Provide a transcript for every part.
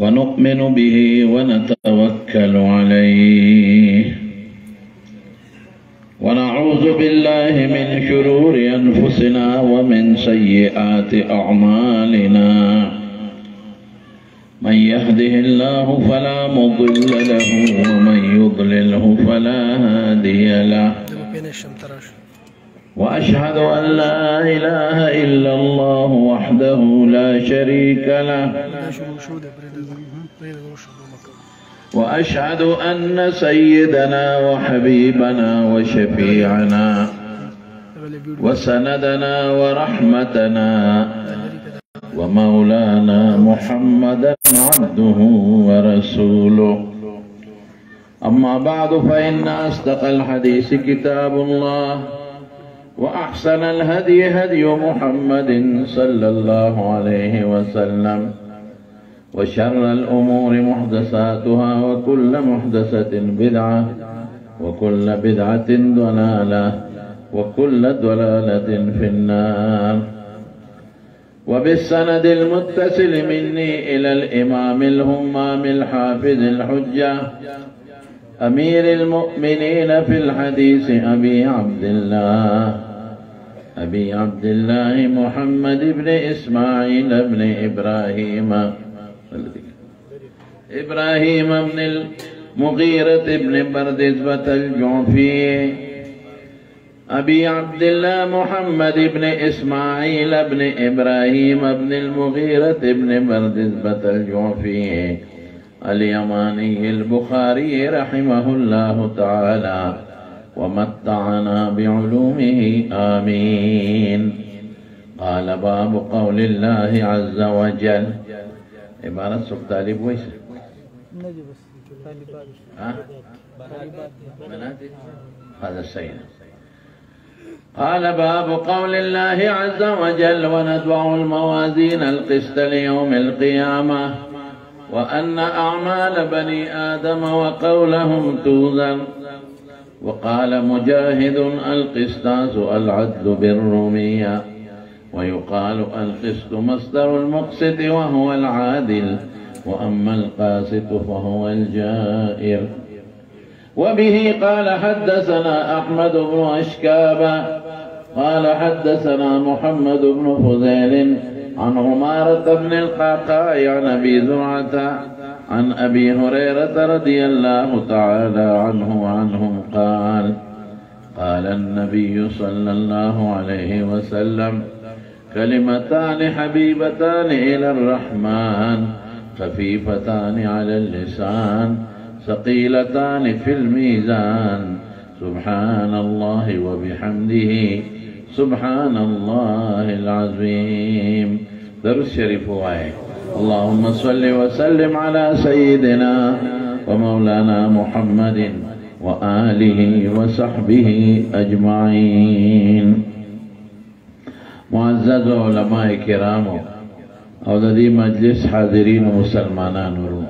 ونؤمن به ونتوكل عليه ونعوذ بالله من شرور أنفسنا ومن سيئات أعمالنا من يهده الله فلا مضل له ومن يضلله فلا هادي له وأشهد أن لا إله إلا الله وحده لا شريك له وأشهد أن سيدنا وحبيبنا وشفيعنا وسندنا ورحمتنا ومولانا محمدا عبده ورسوله أما بعد فإن أصدق الحديث كتاب الله وأحسن الهدي هدي محمد صلى الله عليه وسلم وشر الأمور محدثاتها وكل محدثة بدعة وكل بدعة ضلالة وكل ضلالة في النار. وبالسند المتصل مني إلى الإمام الهمام الحافظ الحجة أمير المؤمنين في الحديث أبي عبد الله محمد بن إسماعيل بن إبراهيم بن المغيرة بن بردزبة الجعفي أبي عبد الله محمد بن إسماعيل بن إبراهيم بن المغيرة بن بردزبة الجعفي اليماني البخاري رحمه الله تعالى ومتعنا بعلومه آمين. قال باب قول الله عز وجل. عبارة سب طالب ويس هذا السيد. قال باب قول الله عز وجل ونتبع الموازين القسط ليوم القيامة وأن أعمال بني آدم وقولهم توزن. وقال مجاهد القسطاس العدل بالرومية ويقال القسط مصدر المقسط وهو العادل وأما القاسط فهو الجائر. وبه قال حدثنا أحمد بن أشكاب قال حدثنا محمد بن فضيل عن عمارة بن القعقاع عن أبي زرعة عن أبي هريرة رضي الله تعالى عنه وعنهم قال قال النبي صلى الله عليه وسلم كلمتان حبيبتان إلى الرحمن خفيفتان على اللسان ثقيلتان في الميزان سبحان الله وبحمده سبحان الله العظيم. درس شريف واحد. اللهم صل وسلم على سيدنا ومولانا محمد وآله وصحبه أجمعين. معزز علماء کرام او د دې مجلس حاضرین مسلمانانو ورو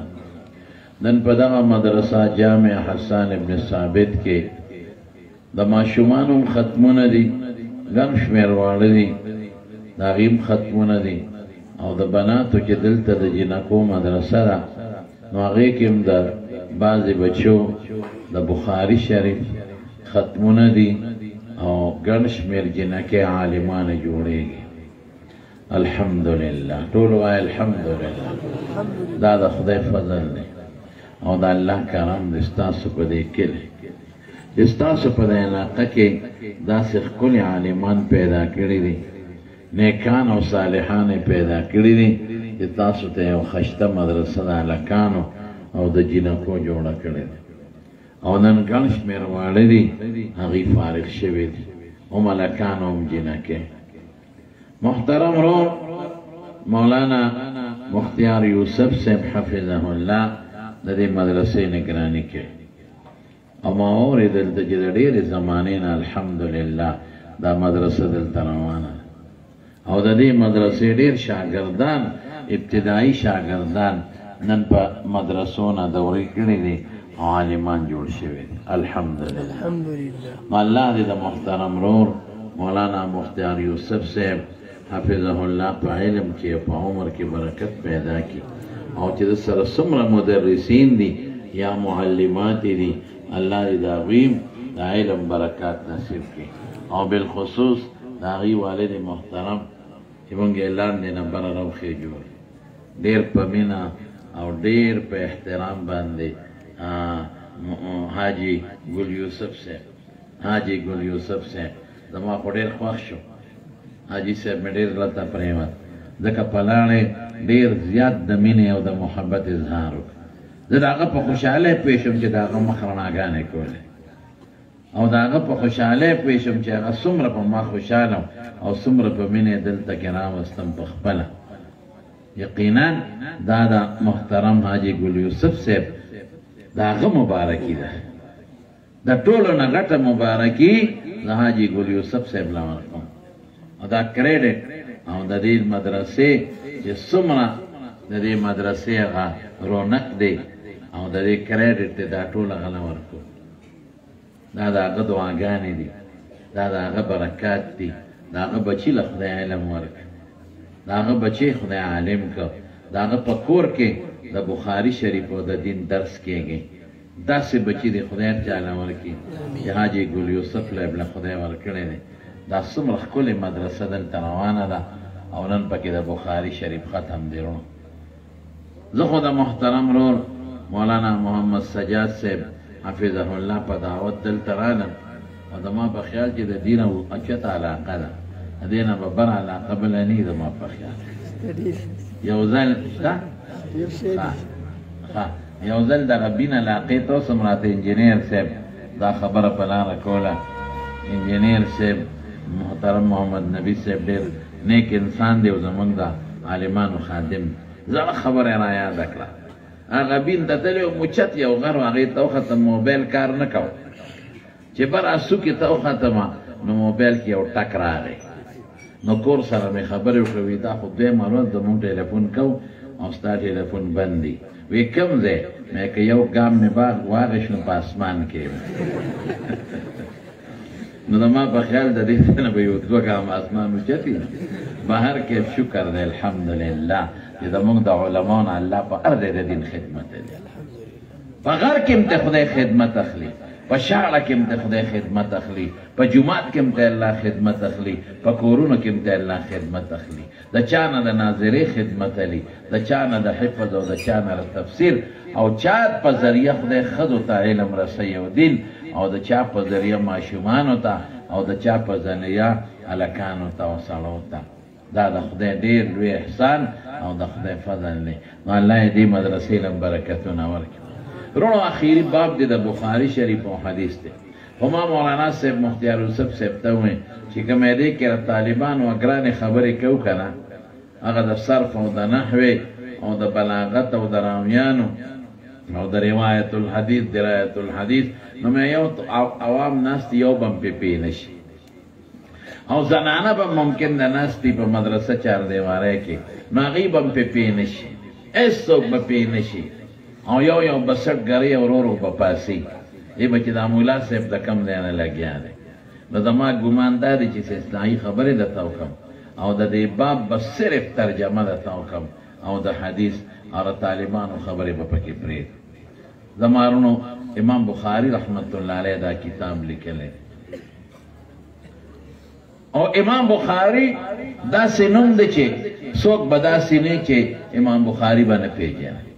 نن په دغه مدرسه جامع حسان ابن ثابت کې د ماشومانو ختمونه دي ګڼ شمېر واړه دي د هغې ختمونه دي او د بناتو چې دلته د جنکو مدرسه ده نو هغې کې هم د بعضې بچو د بخاري شریف ختمونه دي او ګڼ شمېر جنکې عالمانه جوړېږي. الحمدلله ټول وایي الحمدلله. دا د خدای فضل دی او د الله کرم دی ستاسو په دې کلي چې ستاسو په دې علاقه کې داسې ښکلي عالمان پیدا کړي دي نیکان او صالحان پیدا کړي دي چې تاسو ته یو ښایسته مدرسه د هلکانو او د جنکو جوړه کړې ده او نن ګڼ شمېر واړه دي هغوی فارغ شوي دي هم هلکان هم جنکې. محترم رو مولانا مختیار یوسف صاحب حفظه الله د دې مدرسې نگراني کوي او ما اورېدل چې د ډېرې زمانې نه الحمدلله دا مدرسه دلته روانه او د دې مدرسې ډېر شاګردان ابتدایي شاګردان نن په مدرسو نه دورې کړي دي عالمان جوړ شوي دي الحمدلله. الله دې د محترم رور مولانا مختیار یوسف صاحب حفظه الله په علم کې په عمر کې برکت پیدا کړي او چې د سره څومره مدرسین دي یا معلمات دي الله دې د هغوی د علم برکات نصیب کړي او بالخصوص د هغوی والد محترم چې موږ یې لاندې نه بره راوخېجو ډېر په مینه او ډېر په احترام باندې حاجي ګل یوسف صاحب زما خو ډېر خوښ شو حاجي صاحب مې ډېر راته پرېمت ځکه په لاړې ډېر زیات د مینې او د محبت اظهار وکړ زه د هغه په خوشحالۍ پوه شوم چې د هغه مخ رڼاګانې کولې او د هغه په خوشحالۍ پوه شوم چې هغه څومره په ما خوشحاله او څومره په مینې دلته کې راوستم په خپله یقینا دا د محترم حاجي ګل یوسف صاحب د هغه مبارکي ده د ټولو نه غټه مبارکي د حاجي ګل یوسف صاحب له ورکوم او دا کریډټ او د دې مدرسې چې څومره د دې مدرسې هغه رونق دی او د دې کریډټ دی دا ټول هغه له ورکوم دا د هغه دعاګانې دي دا د هغه برکات دي د هغه بچي له خدای علم ورکړي د هغه بچی خدای عالم که د هغه په کور کې د بخاري شریف او د دین درس کېږي داسې بچي د خدای تعالی ورکړي چې حاجي ګل یوسف صاحب له خدای ورکړی دی دا څومره ښکلې مدرسه دلته روانه ده او نن پکې د بخاري شریف ختم دی وروڼو زه خو د محترم رور مولانا محمد سجاد صاحب حفظه الله په دعوت دلته رالم او زما په خیال چې د دین اوچته علاقه ده د دې نه به بر علاقه بله نه وي زما په خیال یو ځل شته یو ځل د ربین علاقې ته اوس هم راته انجینیر صاحب دا خبره په لاره کوله انجینیر صاحب محترم محمد نبی صاحب ډېر نیک انسان دی او زمونږ د عالمانو خادم زړه خبره یې را یاده کړه هغه بین ته تللی و موچت یو غر و هغې ته وختم موبایل کار نه کو چې بره سوکې ته وختمه نو موبایل کې یو ټک راغی نو کور سره مې خبرې وکړې دا خو دویمه ورځ زمونږ ټلیفون کوو او ستا ټلیفون بند دی وی کوم ځای مې که یو ګام مې باغ واغېش نو په اسمان کې نو زما په خیال د دې څه نه به یو دوه ګام اسمان اوچتي بهر کې شکر دی الحمدلله چې زمونږ د علماو نه الله په هر ځای د دین خدمت دی په غر کې هم ته خدای خدمت اخلي په شاړه کې هم ته خدای خدمت اخلي په جومات کې هم ته الله خدمت اخلي په کورونو کې هم ته الله خدمت اخلي د چا نه د ناظرې خدمت اخلي د چا نه د حفظ او د چا نه د تفسیر او چا په ذریعه خدای ښځو ته علم رسوي او دین او د چا په ذریعه ماشومانو ته او د چا په ذریعه هلکانو ته او سړو ته دا د خدای ډېر لوی احسان او د خدای فضل دی نو الله یې دې مدرسې له برکتونه ورکړي رونو آخری باب دی د بخاری شریف او حدیث دی خو ما مولانا صاحب مختیار یوسف صاحب ته وویل چې کومې دی کې د طالبانو ګرانې خبرې کوو که نه هغه د صرف او د نحوې او د بلاغت او د رامیانو او د روایت الحدیث درایت الحدیث نو مې یو عوام ناست یو بم پې پې نشي او زنانه به ممکن د ناستي په مدرسه چار دیواری کې نو هغوی به م پې پې نشي هېڅوک به پې نشي او یو بسټ ګرۍ او ورو به پاسي ای به چې دا مولا صاحب د کم ځای نه لګیا دی نو زما ګمان دا دی چې اصلاحي خبرې درته وکړم او د دې باب به صرف ترجمه درته وکړم او د حدیث او د طالبانو خبرې به پکې پرېږدم زما وروڼو امام بخاري رحمت الله علیه دا کتاب لیکلی او امام بخاري داسې نوم دی چې څوک به داسې نه چې امام بخاري به نه پېژني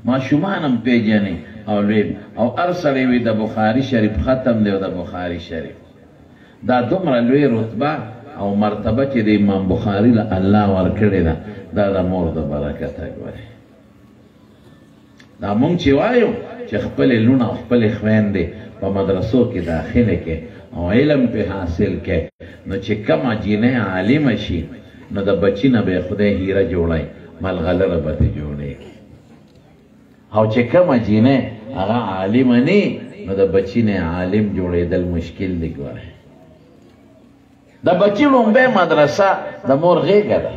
ماشومان هم پیژني او لوی او هر سړی وي د بخاري شریف ختم دی او د بخاري شریف دا دومره لوی رتبه او مرتبه چې د امام بخاري له الله ورکړې ده دا د مور د برکته ګورې دا مونږ چې وایو چې خپلې لوڼه او خپلې خویندې په مدرسو کې داخله کې او علم پې حاصل کې نو چې کومه جینۍ عالمه شي نو د بچي نه به خدای هیره جوړی ملغلره به ترې جوړېږي او چې کومه جینۍ هغه عالمه نه نو د بچي نه عالم جوړېدل مشکل دی ګوره د بچي لومبۍ مدرسه د مور غېږه ده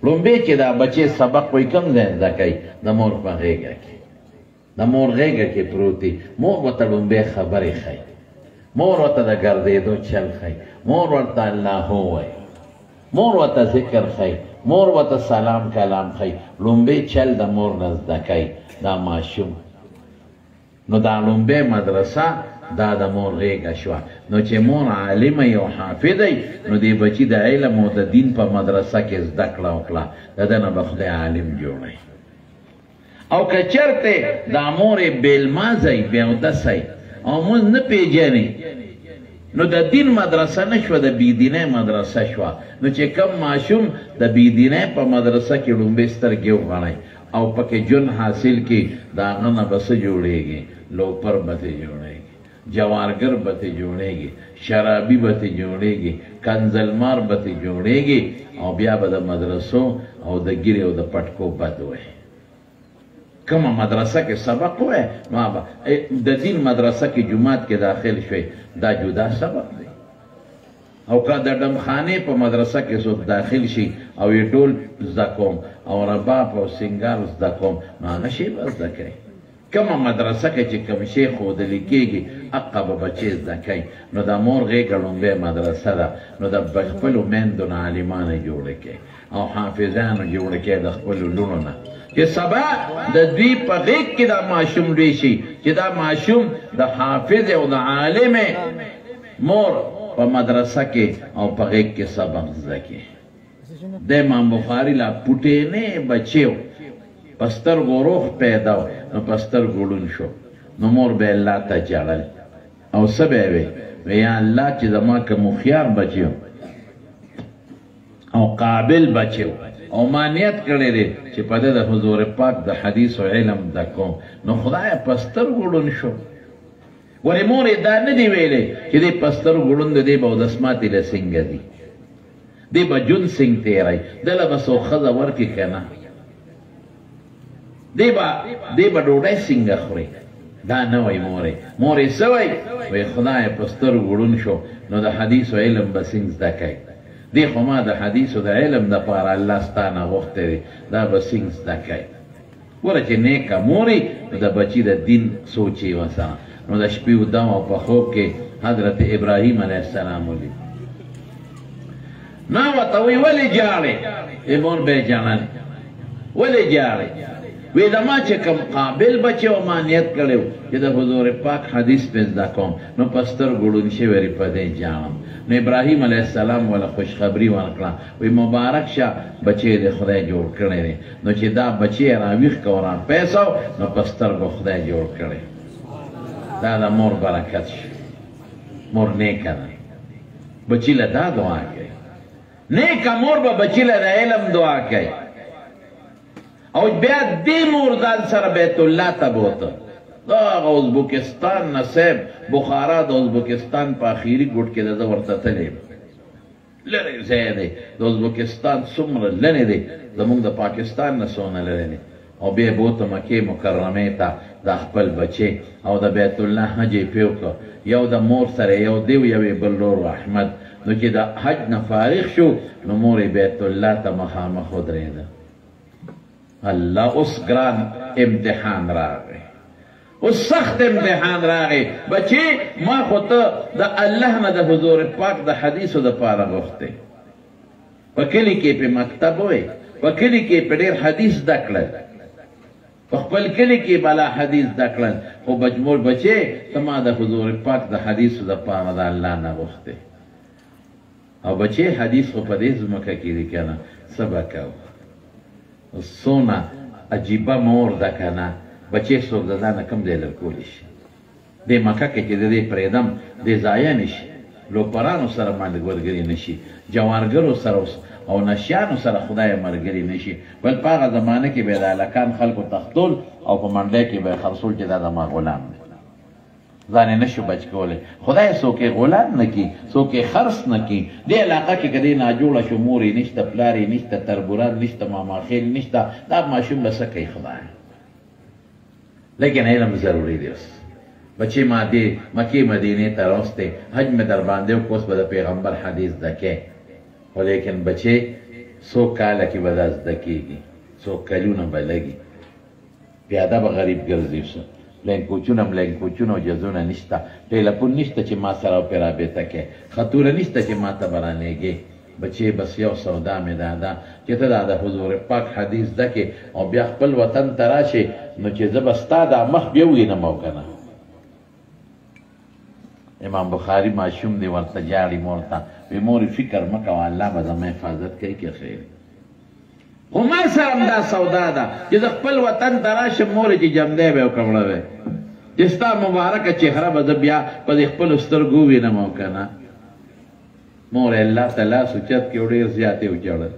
لومبۍ چې دا بچی سبق وایي کوم ځای زده کوي د مور په غېږه کې د مور غېږه کې پروت دی مور ورته لومبۍ خبرې ښایي مور ورته د ګرځېدو چل ښایي مور ورته الله وایي مور ورته ذکر ښایي مور ورته سلام کلام خی لومبی چل د مور نه زده کوي دا ماشوم نو دا لومبی مدرسه دا د مور غیږه شوه نو چې مور عالمه او حافظه نو دی بچي د علم او د دین په مدرسه کې زده کړه وکړه د ده نه به خدای عالم جوړوي او که چېرته دا مور یې بېلمازی بېودسی او مونځ نه پېژني نو د دین مدرسه نه شوه د بېدینۍ مدرسه شوه نو چې کم ماشوم د بېدینۍ په مدرسه کې لومبۍ سترګې وغړی او پکې ژوند حاصل کړي د هغه نه به څه جوړېږي لوپر به ترې جوړېږي جوارګر به ترې جوړېږي شرابي به ترې جوړېږي کنزلمار به ترې جوړېږي او بیا به د مدرسو او د ګیرې او د پټکو بد وایي کومه مدرسه کې سبق وای ما به د دین مدرسه کې جماعت کې داخل شوي دا جدا سبق دی او که د ډمخانې په مدرسه کې څوک داخل شي او یې ډول زده کوم او رباب او سنګار زده کوم نو هغه شی به زده کوي کومه مدرسه کې چې کوم شی ښودلی کېږي هغه به بچې زده کوي نو د مور غېږه لومبۍ مدرسه ده نو د خپلو میندو نه عالمانه جوړه کوي او حافظانو جوړه کوي د خپلو لوڼو نه چې سبا د دوی په غېږ کې دا ماشوم لوی شي چې دا ماشوم د حافظ او د عالم مور په مدرسه کې او په غېږ کې سبق زده کوي د امام بخاري لا پوټینې بچیو په سترګو روح پیدا و نو په سترګو ړوند شو نو مور به الله ته ژړل او څه به یې وی یا الله چې زما که مخیار بچیو او قابل بچیو او ما نیت کړی دی چې په ده د حضور پاک د حدیث او علم زده کوم نو خدایه په سترګو ړوند شو ولې مور یې دا نه دی ویلی چې دی په سترګو ړوند دی به اودسماتې له څنګه دي دی به ژوند څنګه تېری دله به څوک ښځه ورکړي که نه دی به ډوډۍ څنګه خوري دا نه وایي مورې مورې څه وایي وایي خدایه په سترګو ړوند شو نو د حدیث او علم به څنګه زده کوي دی خو ما د حدیث او د علم دپاره الله ستا نه غوښتی دی دا به څنګه زده کوي ګوره چې نیکه مورې نو د بچي د دین سوچ یې ورسره نو د شپې ودم او په خوب کې حضرت ابراهیم علیه السلام ولید ما ورته وایي ولې ژاړې مور به یې ژړل ولې ژاړې وی زما چې کوم قابل بچی او ما نیت کړی و چې د حضور پاک حدیث پې زده کوم نو په سترګو ړوند شوی په دې ژاړم نو ابراهیم علیه السلام وله خوشخبري ورکړه وی مبارک شه بچی دې خدای جوړ کړی دی نو چې دا بچی یې راویښ که او راپیسو نو په سترګو خدای جوړ کړی دا د مور برکت شو مور نیکه ده بچی له دا دعا کوي نیکه مور به بچی له د علم دعا کوي او بیا دې مور ځان سره بیت الله ته بوته دا هغه ازبکستان نه صاحب بخارا د ازبکستان په اخري ګوټ کې زه ورته تللی یم لرې ځای دی د ازبکستان څومره لرې دی زموږ د پاکستان نه څونه لرې دی او بیا بوته مکې مکرمې ته د خپل بچې او د بیت الله حج یې پې وکړه یو د مور سره یو دی یو یې بل ورور احمد نو چې د حج نه فارغ شو نو مور یې بیت الله ته مخامخ ودرېده الله اوس ګران امتحان راغی اوس سخت امتحان راغی بچی ما خو ته د الله نه د حضور پاک د حدیثو دپاره غوښتې په کلي کې پې مکتب وی په کلي کې پې ډېر حدیث زده کړل په خپل کلي کې بلا حدیث زده کړل خو مجموع بچی ته ما د حضور پاک د حدیثو دپاره د الله نه غوښتې او بچی حدیث خو په دې ځمکه کې دی که نه څه به کوو څونه عجیبه مور ده که نه بچې څوک د ځانه کم دی لرکولی شي دې مکه کې چې د دې پرېږدم دې ضایع نه شي لوپرانو سره ملګري نه شي جوارګرو سره او نشیانو سره خدای ملګري نه شي بل په هغه زمانه کې به د هلکان خلکو تختول او په منډۍ کې به یې خرڅول چې دا زما غلام دی ځان یې نشو بچ کولی خدای څوک یې غلام نه کي څوک یې خرڅ نه کي دې علاقه کې که دې ناجوړه شو مور یې نشته پلار یې نشته تربوران نشته ماماخیل نشته دا ماشوم به څه کوي خدای لیکن علم ضروري دی اوس بچې ما دې مکې مدینې ته راوستې حج مې در باندې وکړ اوس به د پیغمبر حدیث زده کوې خو لیکن بچې څو کاله کې به دا زده کېږي څو کلونه به لګي پیاده به غریب ګرځي اوس لینکوچونه او جزونه نشته ټیلیفون نشته چې ما سره پې رابطه کې خطوره نشته چې ما ته به رانیږي بچی بس یو سودا مې دادا چې ته دا د حضور پاک حدیث ده کې او بیا خپل وطن ته راشې نو چې زه به ستا دا مخ بیا ووینم او که نه امام بخاري ماشوم دی ورته جاړي مور ته وی مورې فکر مه کوه الله به زما حفاظت کوي که خیر خو ما سره هم دا سودا ده چې زه خپل وطن ته راشم مورې چې جمدی به وکړم وی چې ستا مبارکه چهره به زه بیا په دې خپلو سترګو ووینم او که نه مور الله ته لاس اوچت کړ ډېر زیات یې وچړل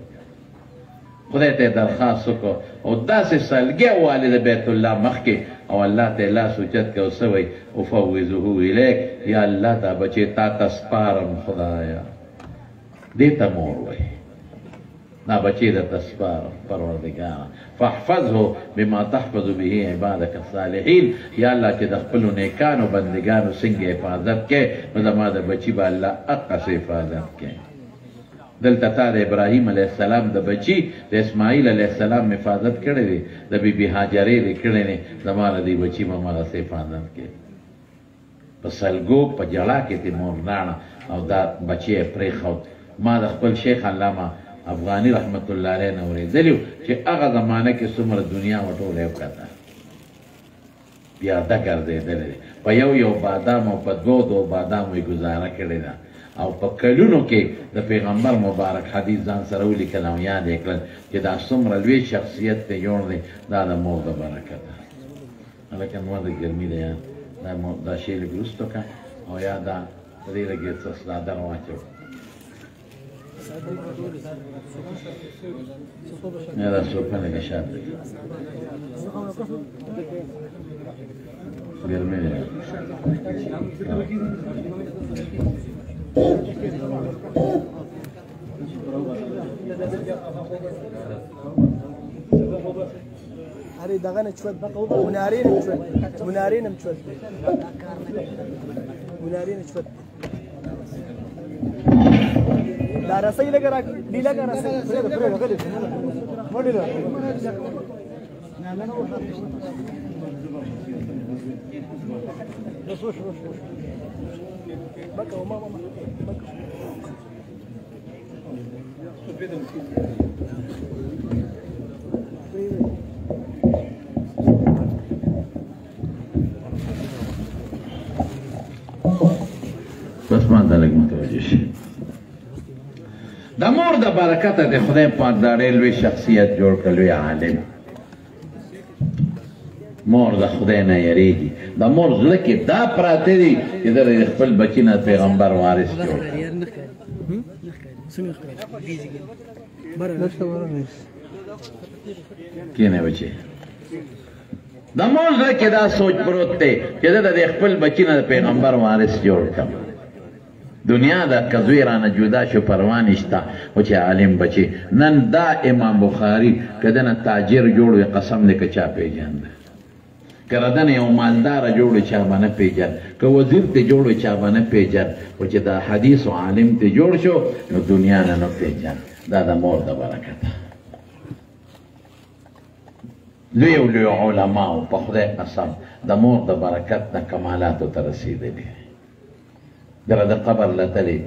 خدای ته درخواست وکړو او داسې سلګۍ والې د بیت الله مخکې او الله ته لاس اوچت کړ او څه وایي افوضه الیک یا الله دا بچې تا ته سپارم خدایه دې ته مور وایي دا بچې درته سپارم پروردګاره فاحفظه بما تحفظ به عبادك الصالحین یا الله چې د خپلو نیکانو بندګانو څنګه حفاظت کې نو زما د بچي به الله اقصې حفاظت کې دلته تا د ابراهیم علیه السلام د بچي د اسماعیل علیه السلام حفاظت کړی دی د بیبي هاجرې دې کړی دی زما د دې بچي به هماغسې حفاظت کې په سلګو په جړا کې دې مور لاړه او دا بچی یې پرېښود ما د خپل شیخ علامه افغاني رحمت الله علیه نه اورېدلي چې هغه زمانه کې څومره دنیا و ټوله یې وکته پیاده ګرځېدلی دی په یو بادام او په دوه بادامو یې ګزاره کړې ده او په کلونو کې د پیغمبر مبارک حدیث ځان سره ولیکل او یاد یې کړل چې دا څومره لوی شخصیت ته جوړ دی دا د مور د برکت ده هلکه نور د ګرمي دی دا شی لږ وروسته کړه او یا دا په دې لږ څه څادر واچوه یا دا سوپه لږه شاته ګرمي دی هري دغنه شوت بقى منارين شوت منارين شوت منارين شوت لا رسي لك راك دي لك رسي موديلا بقى وماما بقى بس ما ته لږ متوجه شي د مور د برکته د خدای پاک دا ډېر لوی شخصیت جوړ کړ لوی عالم مور د خدای نه یریږي د مور زړه کې دا پراته دي چې د خپل بچي نه پیغمبر وارث جوړ کینه بچي د مور زړه کې دا سوچ پروت دی چې د خپل بچي نه پیغمبر وارث جوړ کړم دنیا دا کزوی رانه جدا شو پروا نشته او چې عالم بچي نن دا امام بخاري که دنه تاجر جوړ وي قسم دی که چا پیژند که دنه یو مالداره جوړ وي چا به نه پیژند که وزیر ته جوړ وي چا به نه پیژند خو چې دا حدیث و عالم ته جوړ شو نو دنیا نه نه پیژند دا د مور د برکت لویو لویو علماو په خدای قسم د مور د برکت نه کمالاتو ته رسېدلي دره د قبر لتلی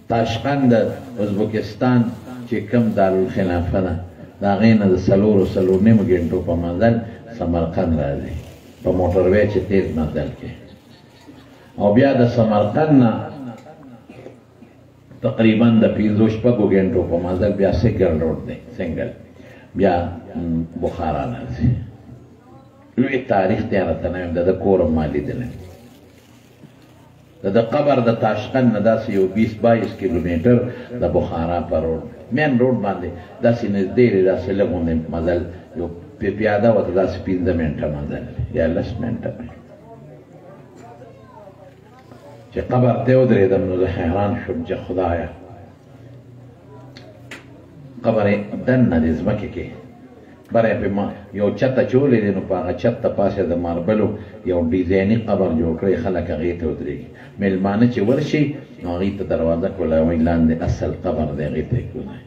تاشقند ازبکستان چې کم دارالخلافه ده د هغې نه د څلور نیمو ګنټو په مزل سمرقند راځي په موټروی چې تیز مزل کې او بیا د سمرقند نه تقریبا د 15 شپږو ګنټو په مزل بیا سنګل روډ دی سنګل بیا بخارا راځي لوی تاریخ دی راته نه د کور ما لیدلی د قبر د تاشقند نه داسې یو 20-22 کیلومتر د بخارا پر روډ مین روډ باندې داسې نږدې دی داسې لږ غوندې مزل یو پیاده ورته داسې 15 منټه مزل یا 10 منټه چې قبر ته ودرېدم نو زه حیران شوم چې خدایه قبر یې دننه دی ځمکې کې بره پې ما یو چته چولی دی نو په هغه چت ته پاسه د ماربلو یو ډیزایني قبر جوړ کړی خلک هغې ته ودرېږي میلمانه چې ورشي نو هغې ته دروازه کولاوئ لاندې اصل قبر دی هغې ته یې کولی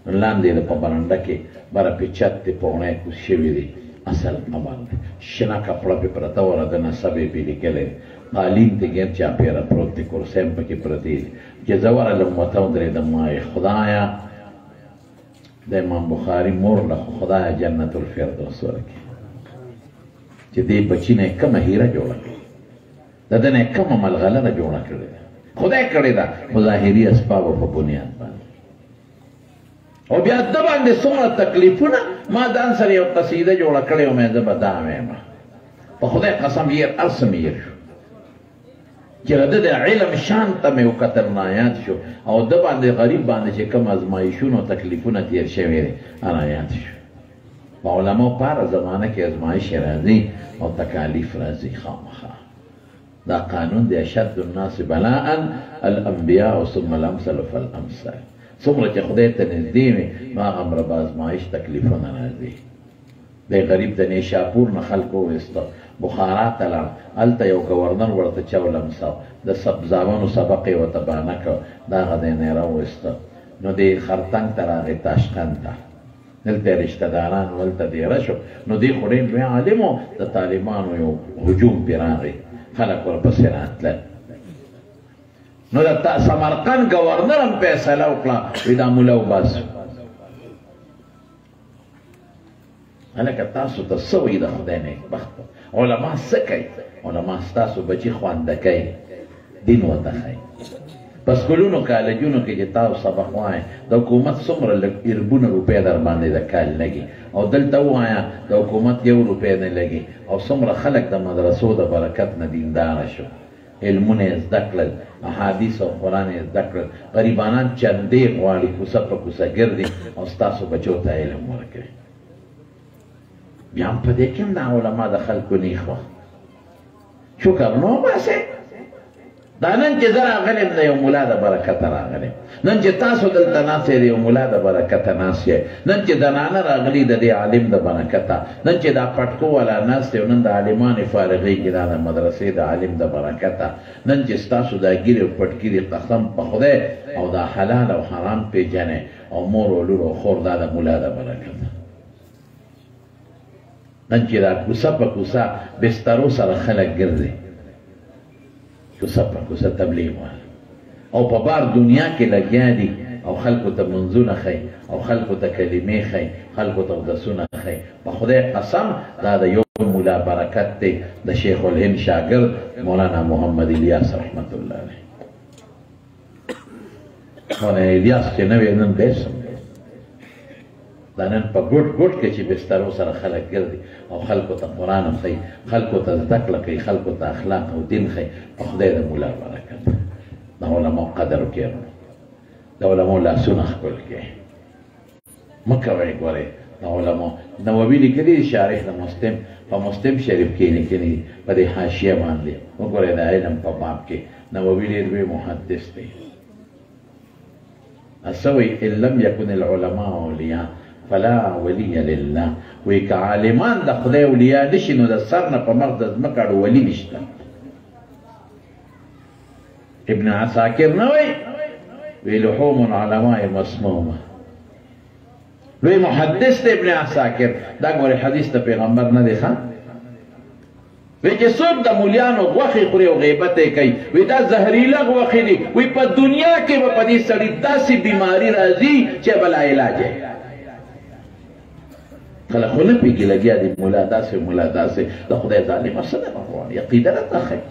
نو لاندې د په برنډه کې بره پې چت دی پوڼی کوز شوي دی اصل قبر دی شنه کپړه پې پرته وه د نسب یې پې لیکلی قالین ته ګیر چاپېره پروت دی کرسۍ هم پکې پرتې دي چې زه ورغلم ورته ودرېدم وایي خدایه د امام بخاري مور له خدایه جنت الفردوس ورکړي چې دې بچي نه کومه هیره جوړه کړي د ده نه کومه ملغلره جوړه کړې ده خدای کړې ده خو ظاهري اسبابو په بنیاد باندې او بیا د باندې څومره تکلیفونه ما ځان سره یو قصیده جوړه کړې وه مې زه به دا وایم په خدای قسم هر څه مې هېر شو چې د د علم شان ته مې وکتل نایاد شو او د باندې غریب باندې چې کوم ازمایښونه او تکلیفونه تېر شوي دي نایاد شو په علماو په هره زمانه کې ازمایش راځي او تکالیف راځي خامخا دا قانون دی اشد الناس بلاء الانبیاء ثم الامثل فالامثل څومره چې خدای ته نږدې وي نو هغومره به ازمایش تکلیفونه راځي دی غریب د نیشاپور نه خلکو وویسته بخارا ته لاړ هلته یو ګورنر ورته چولمساو د سبزاونو سبق یې ورته بانه کړ د هغه دی نه یې راوویسته نو دی خرطنګ ته راغی تاشقند ته دلته رشته داران ولته دیره شو نو دی خو ډېر لوی عالم و د طالبانو یو هجوم پرې راغی خلک ورپسې راتلل نو د سمرقند ګورنر هم فیصله وکړه وایي دا مولا وباسو هلکه تاسو ته څه وایي د خدای نیکبخته علما څه کوي علما ستاسو بچي خوانده کوي دین ورته ښایي په سکولونو کالجونو کې چې تاسو سبق وایئ د حکومت څومره لږ اربونه روپۍ در باندې د کال لګي او دلته ووایه د حکومت 1 روپۍ نه لګي او څومره خلک د مدرسو د برکت نه دینداره شو علمونه یې زده کړل احادیث او قرآن یې زده کړل غریبانان چندې غواړي کوڅه په کوڅه ګرځي او ستاسو بچو ته علم ورکوي بیا هم په دې کې هم دا علما د خلکو نیخ وه شکر نو باسئ دا نن چې زه راغلم د یو ملا د برکته راغلم نن چې تاسو دلته ناست یې د یو ملا د برکته ناست یې نن چې زنانه راغلي د دې عالم د برکته نن چې دا پټکو والا ناست یې نن د عالمانې فارغېږي دا د مدرسې د عالم د برکته نن چې ستاسو دا ګیرې او پټګیرې قسم په خدای او دا حلال او حرام پېژنې او مور او لور او خور دا د ملا د برکته نن چې دا کوڅه په کوڅه بسترو سره خلک ګرځي کوڅه په کوڅه تبلیغ وایي او په بار دنیا کې لګیا دي او خلکو ته منځونه ښیي او خلکو ته کلمې ښیي خلکو ته اودسونه ښیي په خدای قسم دا د یو ملا برکت دی د شیخ الهند شاګرد مولانا محمد الیاس رحمت الله علیه مولانا الیاس چې نوی نن بیسم دا نن په ګوټ ګوټ کې چې بسترو سره خلک ګرځي او خلکو ته قرآن هم ښیي خلکو ته زده کړه کوي خلکو ته اخلاق او دین ښیي په خدای د ملا برکت د علماو قدر وکړئ د علماو لاسونه ښکل کړئ مه کوئ ګورئ د علماو نووي لیکلي دي شارح د مسلم په مسلم شریف کې لیکلي دي په دې حاشیه باندې وګورئ د علم په باب کې نووي ډېر لوی محدث دی څه وایي ان لم یکن العلماء اولیاء فلا ولی لله وی که عالمان د خدای اولیاء نشي نو د سر نه په مخ د ځمکه اړو ولی نشته ابن عساکر نه وی وی لحوم العلماء مسمومه لوی محدث دی ابن عساکر دا ګورې حدیث د پیغمبر نه دی ښه وی چې څوک د مولیانو غوښې خوري او غیبت یې کوي وی دا زهریله غوښې دي وی په دنیا کې به په دې سړي داسې بیماري راځي چې بلا علاج یې خلک خو نه پوهېږي لګیا دي مولا داسې مولا داسې د خدای ظالمه څه ده غواړي عقیده راته ښایي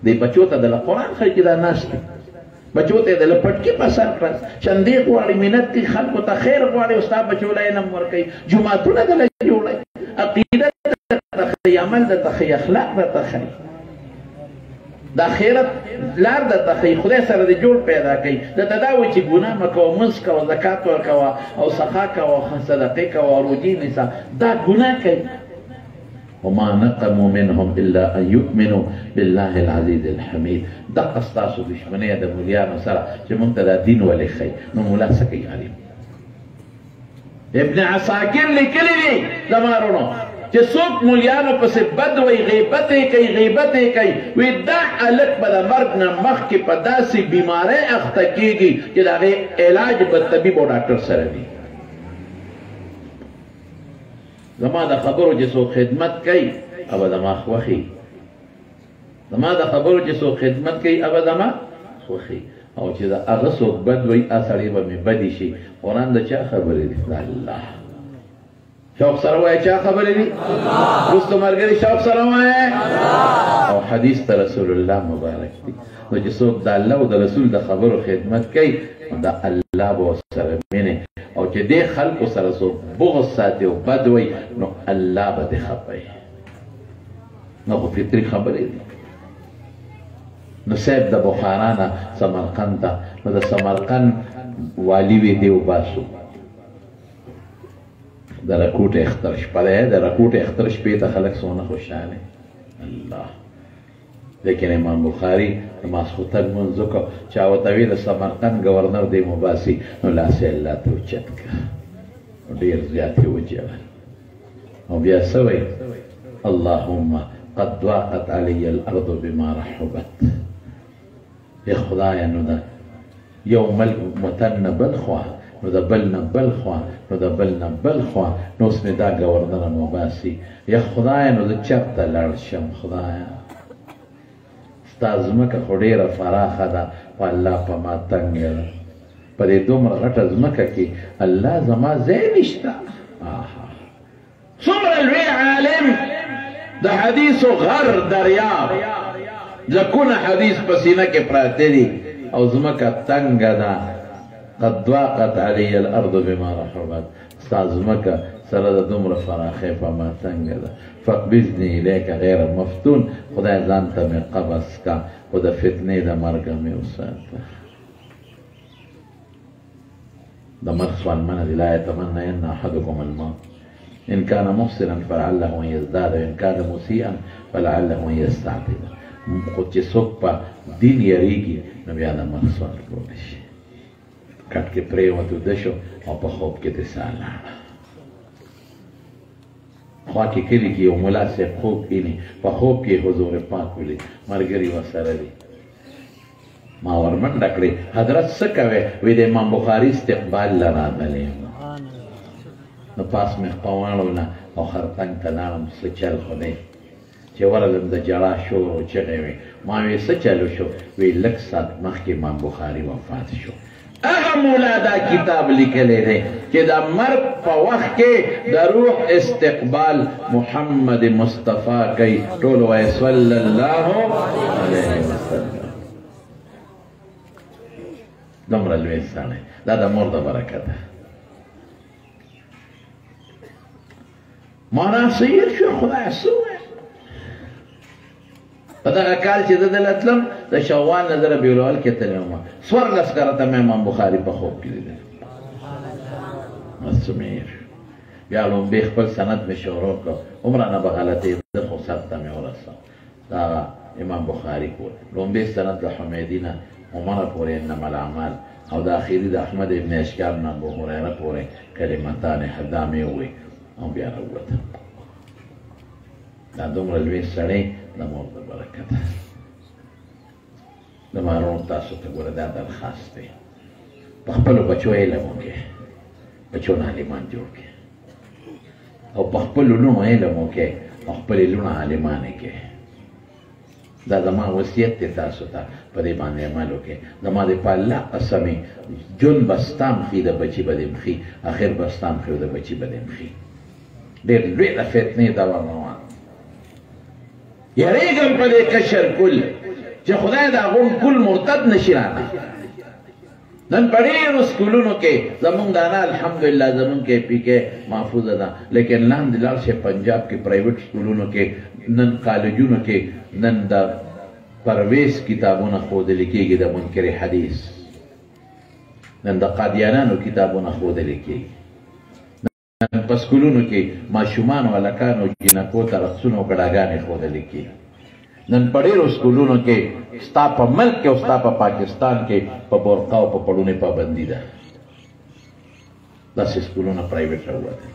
دې بچو ته د قرآن ښایي چې دا ناست دي بچو ته یې د پټکي په سر کړل چندې غواړي منت کوي خلکو ته خیر غواړي او ستا بچو له علم ورکوي جوماتونه دله جوړوي عقیده درته ښایي عمل درته ښایي اخلاق درته ښایي د آخرت لار درته ښایي خدای سره دې جوړ پیدا کوي درته دا وایي چې ګناه مه کوه مونځ کوه زکات ورکوه او سخا کوه صدقې کوه روجې نیسه دا ګناه کوي وما نقموا منهم الا ان يؤمنوا بالله العزيز الحميد دغه ستاسو دشمني د مولیانو سره چې موږ ته دا دین ولې ښایي نو مولا څه کوي عالم ابن عساکر لیکلی دي زما وروڼو چې څوک مولیانو پسې بد وایي غیبت یې کوي غیبت یې کوي وایي دا هلک به د مرګ نه مخکې په داسې بیمارۍ اخته کېږي چې د هغې علاج به طبیب او ډاکټر سره وي زما د خبرو چې څوک خدمت کوي هغه زما خوښي زما د خبرو چې څوک خدمت کوي هغه زما خوښي او چې دا هغه څوک بد وي سړی به مې بدي شي قرآن د چا خبرې دي؟ د الله. شوق سره وایه چا خبرې دي؟ وروسته ملګري شوق سره وایه او حدیث ته رسول الله مبارک دي. نو چې څوک د الله او د رسول د خبرو خدمت کوي د الله به ورسره مینې او چې دې خلکو سره څوک بغض ساتي او بد وي نو الله به دې خفه وي. نو خو فطري خبرې دي. نو صاحب د بخارا نه سمرقند ته نو د سمرقند والي وی دی وباسو د رکوټ اختر شپه ده د رکوټ اختر شپې ته خلک څونه خوشحاله الله. لیکن امام بخاری د ماسخوتن منځ وکړو چا ورته وی د سمرقند ګورنر دی مباسي نو لاس یې الله ته اوچت کړه ډېر زیات یې وجړل او بیا څه وایي اللهم قد ضاقت علی الارض بما رحبت. یا خدایا نو دا یو وطن نه بل خوا نو د بل نه بل خوا نو د بل نه بل خوا نو اوس مې دا ګورنر مباسي. یا خدایا نو زه چېرته لاړ شم خدایا ستا ځمکه خو ډېره فراخه ده په الله په ما تنګه ده په دې دومره غټه ځمکه کې الله زما ځای نشته. څومره لوی عالم د حدیثو غر دریاب ځکونه حدیث په سینه کې پراته دي او ځمکه تنګه ده. قد ضاقت علی الارض بما رحبت ستا ځمکه سره د دومره فراخۍ په ما تنګه ده. فاقبضني الیک غیر مفتون خدای ځان ته مې قبض کا خو د فتنې د مرګه مې وساته. د مرګ سوال منه دي لا یتمنین احدکم الموت ان كان محسنا فلعله ان يزداد وان كان مسيئا فلعله ان يستعتب. خو چې څوک په دین یریږي نو بیا د مرګ سوال کولی شي. کټ کې پرېوت وده شو او په خوب کې دې ساه لاړه. خوا کې کلي کې یو ملا صاحب خوب ویني په خوب کې حضور پاک ولید ملګري ورسره دي. ما ورمنډه کړې حضرت څه کوې؟ وی د امام بخاري استقبال له راغلی یم. نو پاس مې خپه واړوله او خرطنګ ته لاړم څه چل خو دی چې ورغلم د ژړا شور او چغې وې. ما وی څه چلو شو؟ وی لږ ساعت مخکې امام بخاري وفات شو. هغه مولا دا کتاب لیکلی دی چې د مرګ په وخت کې د روح استقبال محمد مصطفی کوي. ټول وایي صلی الله علیه وسلم. دومره لوی سړی دا د مور د برکت ده. ما ناصیر شو خدای څه ووایي په دغه کال چې زه دلته تلم د شوال نه زه ربیع الاول کې تللی وم 14 کرته مې امام بخاري په خوب کې لیدلی. بس مې بیا لومبې خپل سند مې شروع کړ عمره نه به غلطېده خو سر ته مې ورسوه دا امام بخاري کور لومبې سند د حمیدي نه عمره پورې انما الاعمال او د اخري د احمد ابن اشکاب نه ابو هریره پورې کلمتان حدا مې ووی او بیا راووتم. دا دومره لوی سړی د مور د برکت. د مارونو تاسو ته ګوره دا درخواست دی په خپلو بچو علم وکړئ بچو نه عالمان جوړ کړئ او په خپلو لوڼو علم وکړئ او خپلې لوڼه عالمانې کړئ. دا زما وصیت دی تاسو ته په دې باندې عمل وکړئ. زما د په الله قسم ژوند به ستا مخي د بچي به دې مخي اخر به ستا مخي او د بچي به دې مخي. ډېر لوی د فتنې دوا روان یریږم په دې کشر کل چې خدای د هغو کل مرتد نشي رانه. نن په ډېرو سکولونو کې زمونږ د انا الحمدلله زمونږ کې پي کې محفوظه ده لیکن لاندې لاړ شئ پنجاب کې پرایویټ سکولونو کې نن کالجونو کې نن د پرویز کتابونه ښودلې کېږي د منکر حدیث نن د قادیانانو کتابونه ښودلې کېږي. په سکولونو کې ماشومان او هلکانو جینکو ته رقصونه او ګډاګانې ښودلې کېږي. نن په ډېرو سکولونو کې ستا په ملک کې او ستا په پاکستان کې په برقع او په پړونې پابندي ده. داسې سکولونه پرایویټ راووتل.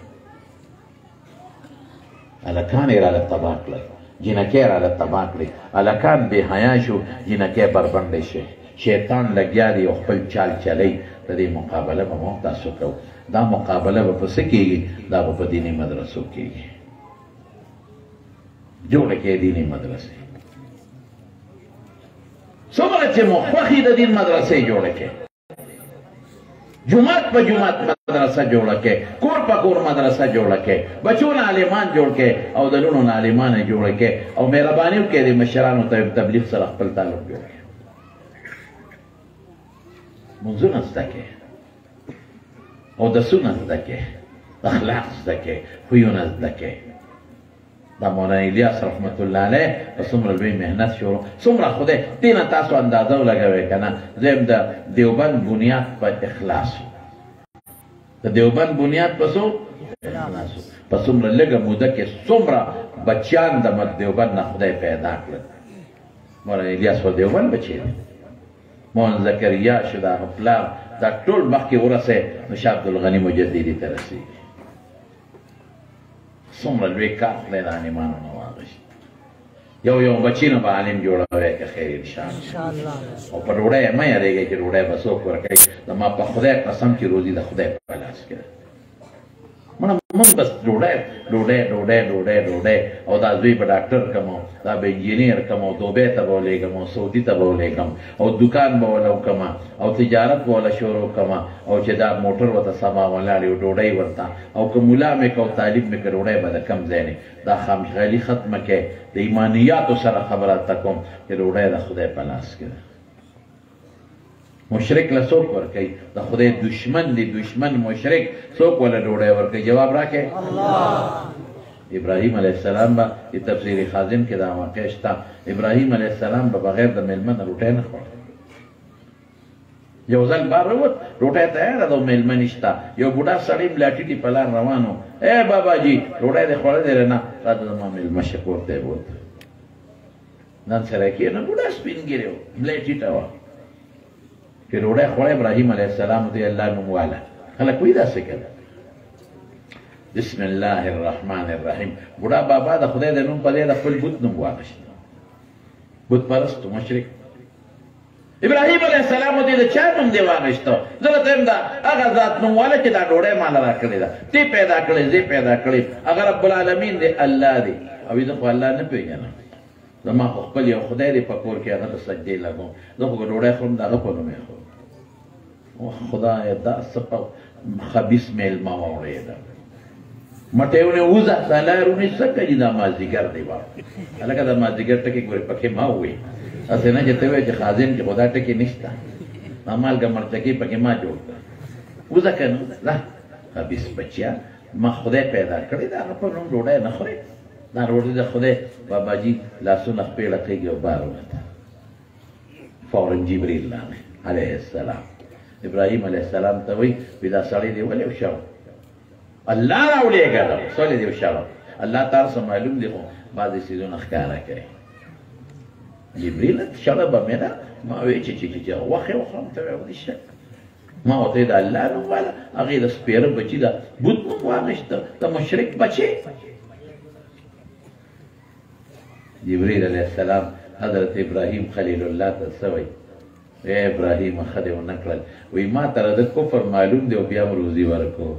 هلکان یې راله تباه کړل جینکې یې راله تباه کړې. هلکان بې حیا شو جینکې بربنډې شوې. شیطان لګیا دی او خپل چال چلی. د دې مقابله به موږ تاسو کوو. دا مقابله به په څه کېږي؟ دا به په دیني مدرسو کېږي. جوړه کې دیني مدرسې څومره چې مو خوښي د دین مدرسې جوړه کړي، جمعات په جمعات مدرسه جوړه کړي، کور په کور مدرسه جوړه کړي، بچو نه عالمان جوړ کړي او د لونو نه عالمان جوړ کړي او مهرباني وکړي د مشرانو ته تبلیغ سره خپل تعلق جوړ کړي. منځونه زده کړي، اودسونه زده کړي، اخلاق زده کړي، خویونه زده کړي. دا مولانا الیاس رحمت الله علیه په څومره لوی محنت شروع، څومره خدای دې نه تاسو اندازه ولګوئ که نه. زم د دیوبند بنیاد په اخلاص، د دیوبند بنیاد په څو اخلاص، په څومره لږه موده کې څومره بچیان د دیوبند نه خدای پیدا کړل. مولانا الیاس و دیوبند بچی دی، مولانا زکریا شو د هغه پلار، دا ټول مخکې ورسې نو شاه عبدالغني مجددي ته رسېږي. څومره لوی کار خدای د عالمانو نه واغېست. یو بچي نه به عالم جوړوی که خیر انشاءالله. او په ډوډۍ یې مه یېرېږئ چې ډوډۍ به څوک ورکوي. زما په خدای قسم چې روزي د خدای په لاس کې ده. موږ بس ډوډۍ او دا زوی به ډاکټر کم او دا به انجینیر کم او دوبۍ ته به ولېږم او سعودي ته به ولېږم او دکان به وله وکړم او تجارت به وله شروع کړم او چې دا موټر ورته سبا ولاړ او ډوډۍ ورته او که ملا مې که او تعلیم مې که ډوډۍ به د کم ځای نه. دا خامخیالي ختمه کړئ، د ایمانیاتو سره خبره ته کوم چې ډوډۍ د خدای په لاس کې ده. مشرک له څوک ورکوي؟ د خدای دشمن دی، دشمن مشرک څوک وله ډوډۍ ورکوي؟ جواب راکړئ. ابراهیم علیه السلام به د تفسیر خازن کې دا واقع شته. ابراهیم علیه السلام به بغیر د میلمه نه روټۍ نه خوړه. یو ځل بار ووت، روټۍ تیاره ده او میلمه نشته. یو بوډا سړی ملا ټیټي په لار روان و، ای باباجي ډوډۍ دې خوړلې ده؟ نه، دا زما میلمه شه کور ته یې بوت. ځان سره یې کېنه، بوډا سپین ږیری و، ملا یې ټیټه وه چې ډوډۍ خوړه. ابراهیم علیه السلام ته الله نوم واله. خلک وایي داسې که ده. بسم الله الرحمن الرحیم. بوډا بابا د خدای د نوم په ځای د خپل بت نوم واخیست. بت پرست و مشرک. ابراهیم علیه السلام ته د چا نوم دی واخیسته؟ زه درته یم دا هغه ذات نوم واله چې دا ډوډۍ ماله راکړې ده. تی پیدا کړې، زه پیدا کړې، هغه رب العالمین دی، الله دی. او زه خو الله نه پېژنم، زما خو خپل یو خدای دی په کور کې، هغه ته سجدې لګوم. زه خو که ډوډۍ خورم د هغه په نوم یې خورم. خدایه دا څه په خبیث میلمه واورېده. مټې ونې ووځه، دا لارونې څه کوي؟ دا مازدیګر دی بابا. هلکه دا مازدیګر ټکي ګورې پکې ما ووایي، هسې نه چې ته وایې چې خازن کې خو دا ټکي نشته، دا مالګه مرچکې پکې ما جوړ کړه. وځه که نه وځه. خبیث بچیا، ما خدای پیدا کړی، د هغه په نوم ډوډۍ نه خورې؟ دا ډوډۍ د خدای. باباجي لاسونه خپېړه کېږي او بار ووته. فورا جبریل راغی علیه السلام. ابراهیم علیه السلام ته وایي دا سړی دی ولې وشړو؟ الله راولېږه، څه ولې دې وشړو؟ الله تعالی څه معلوم دی، خو بعضې څیزونه ښکاره کوي. جبریل شړه به مې نه، ما وایي چې غوښې وخورم، ته وایې ولې شک؟ ما ورته وایي د الله نوم واله، هغې د سپېره بچي د بت نوم واخېسته، د مشرک بچی. جبریل علیه السلام حضرت ابراهیم خلیل الله ته څه وایي؟ ای ابراهیم ښه دې ونه کړل، وایي ما ته د کفر معلوم دی او بیا م روزي ورکوم.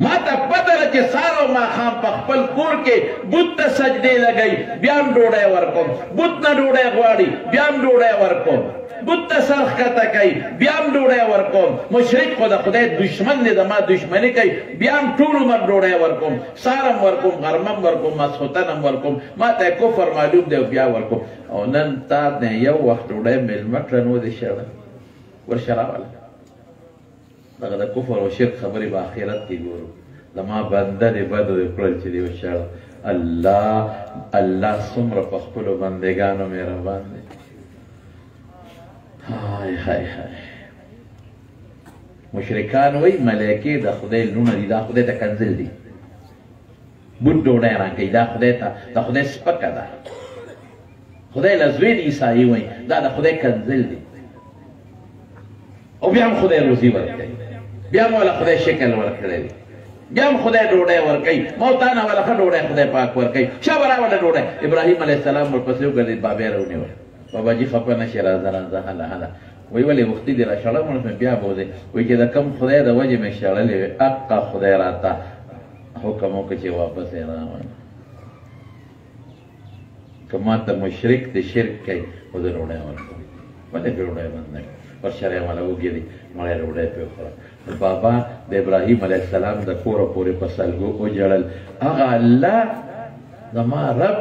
ما ته پته ده چې سهار او ماښام په خپل کور کې بت ته سجدې لګوي، بیا هم ډوډۍ ورکوم. بت نه ډوډۍ غواړي، بیا هم ډوډۍ ورکوم. بت ته سر ښکته کوي، بیا هم ډوډۍ ورکوم. مشرک خو د خدای دشمن دی، زما دشمني کوي، بیا هم ټول عمر ډوډۍ ورکوم. سهار هم ورکوم، غرمه هم ورکوم، ماسخوتن هم ورکوم. ما ته کفر معلوم دی او بیا ورکوم. او نن تا نه یو وخت ډوډۍ میلمه کړه نو دې شړه ورشه راوله. دغه د کفر او شرک خبرې به آخرت کې ګورو. زما بنده دې بدو دې کړل چې دې وشړه. الله څومره په خپلو بندګانو مهربان دی. های های های. مشرکان وایي ملایکې د خدای لونه دي، دا خدای ته کنزل دي. بت ډوډۍ راکوي، دا خدای ته د خدای سپکه ده. خدای له زوی د عیسایي وایي دا د خدای کنزل دی. او بیا هم خدای روزي ورکوي، بیا هم وله خدای شکل ورکړی دی، بیا هم خدای ډوډۍ ورکوي. ما تا نه وله ښه ډوډۍ خدای پاک ورکوي. شه به راوله ډوډۍ. ابراهیم علیه السلام ورپسې وګرځېد، بابی یې راونیول. باباجي خفه نه شي، راځه راځه، هله هله. وایي ولې وختي دې را شړم؟ مې بیا بوځې. وایي چې د کوم خدای د وجې مې شړلې وې، حقه خدای راته حکم وکړه چې واپس یې راوړم. که ما ته مشرک د شرک کوي خو د ډوډۍ ورکوم ولې پرې ډوډۍ بند نه کړم ورسره یې ماله وګېري مړی ډوډۍ پرې وخوره بابا د ابراهیم علیه السلام د کوره پورې په سلګو وجړل هغه الله زما رب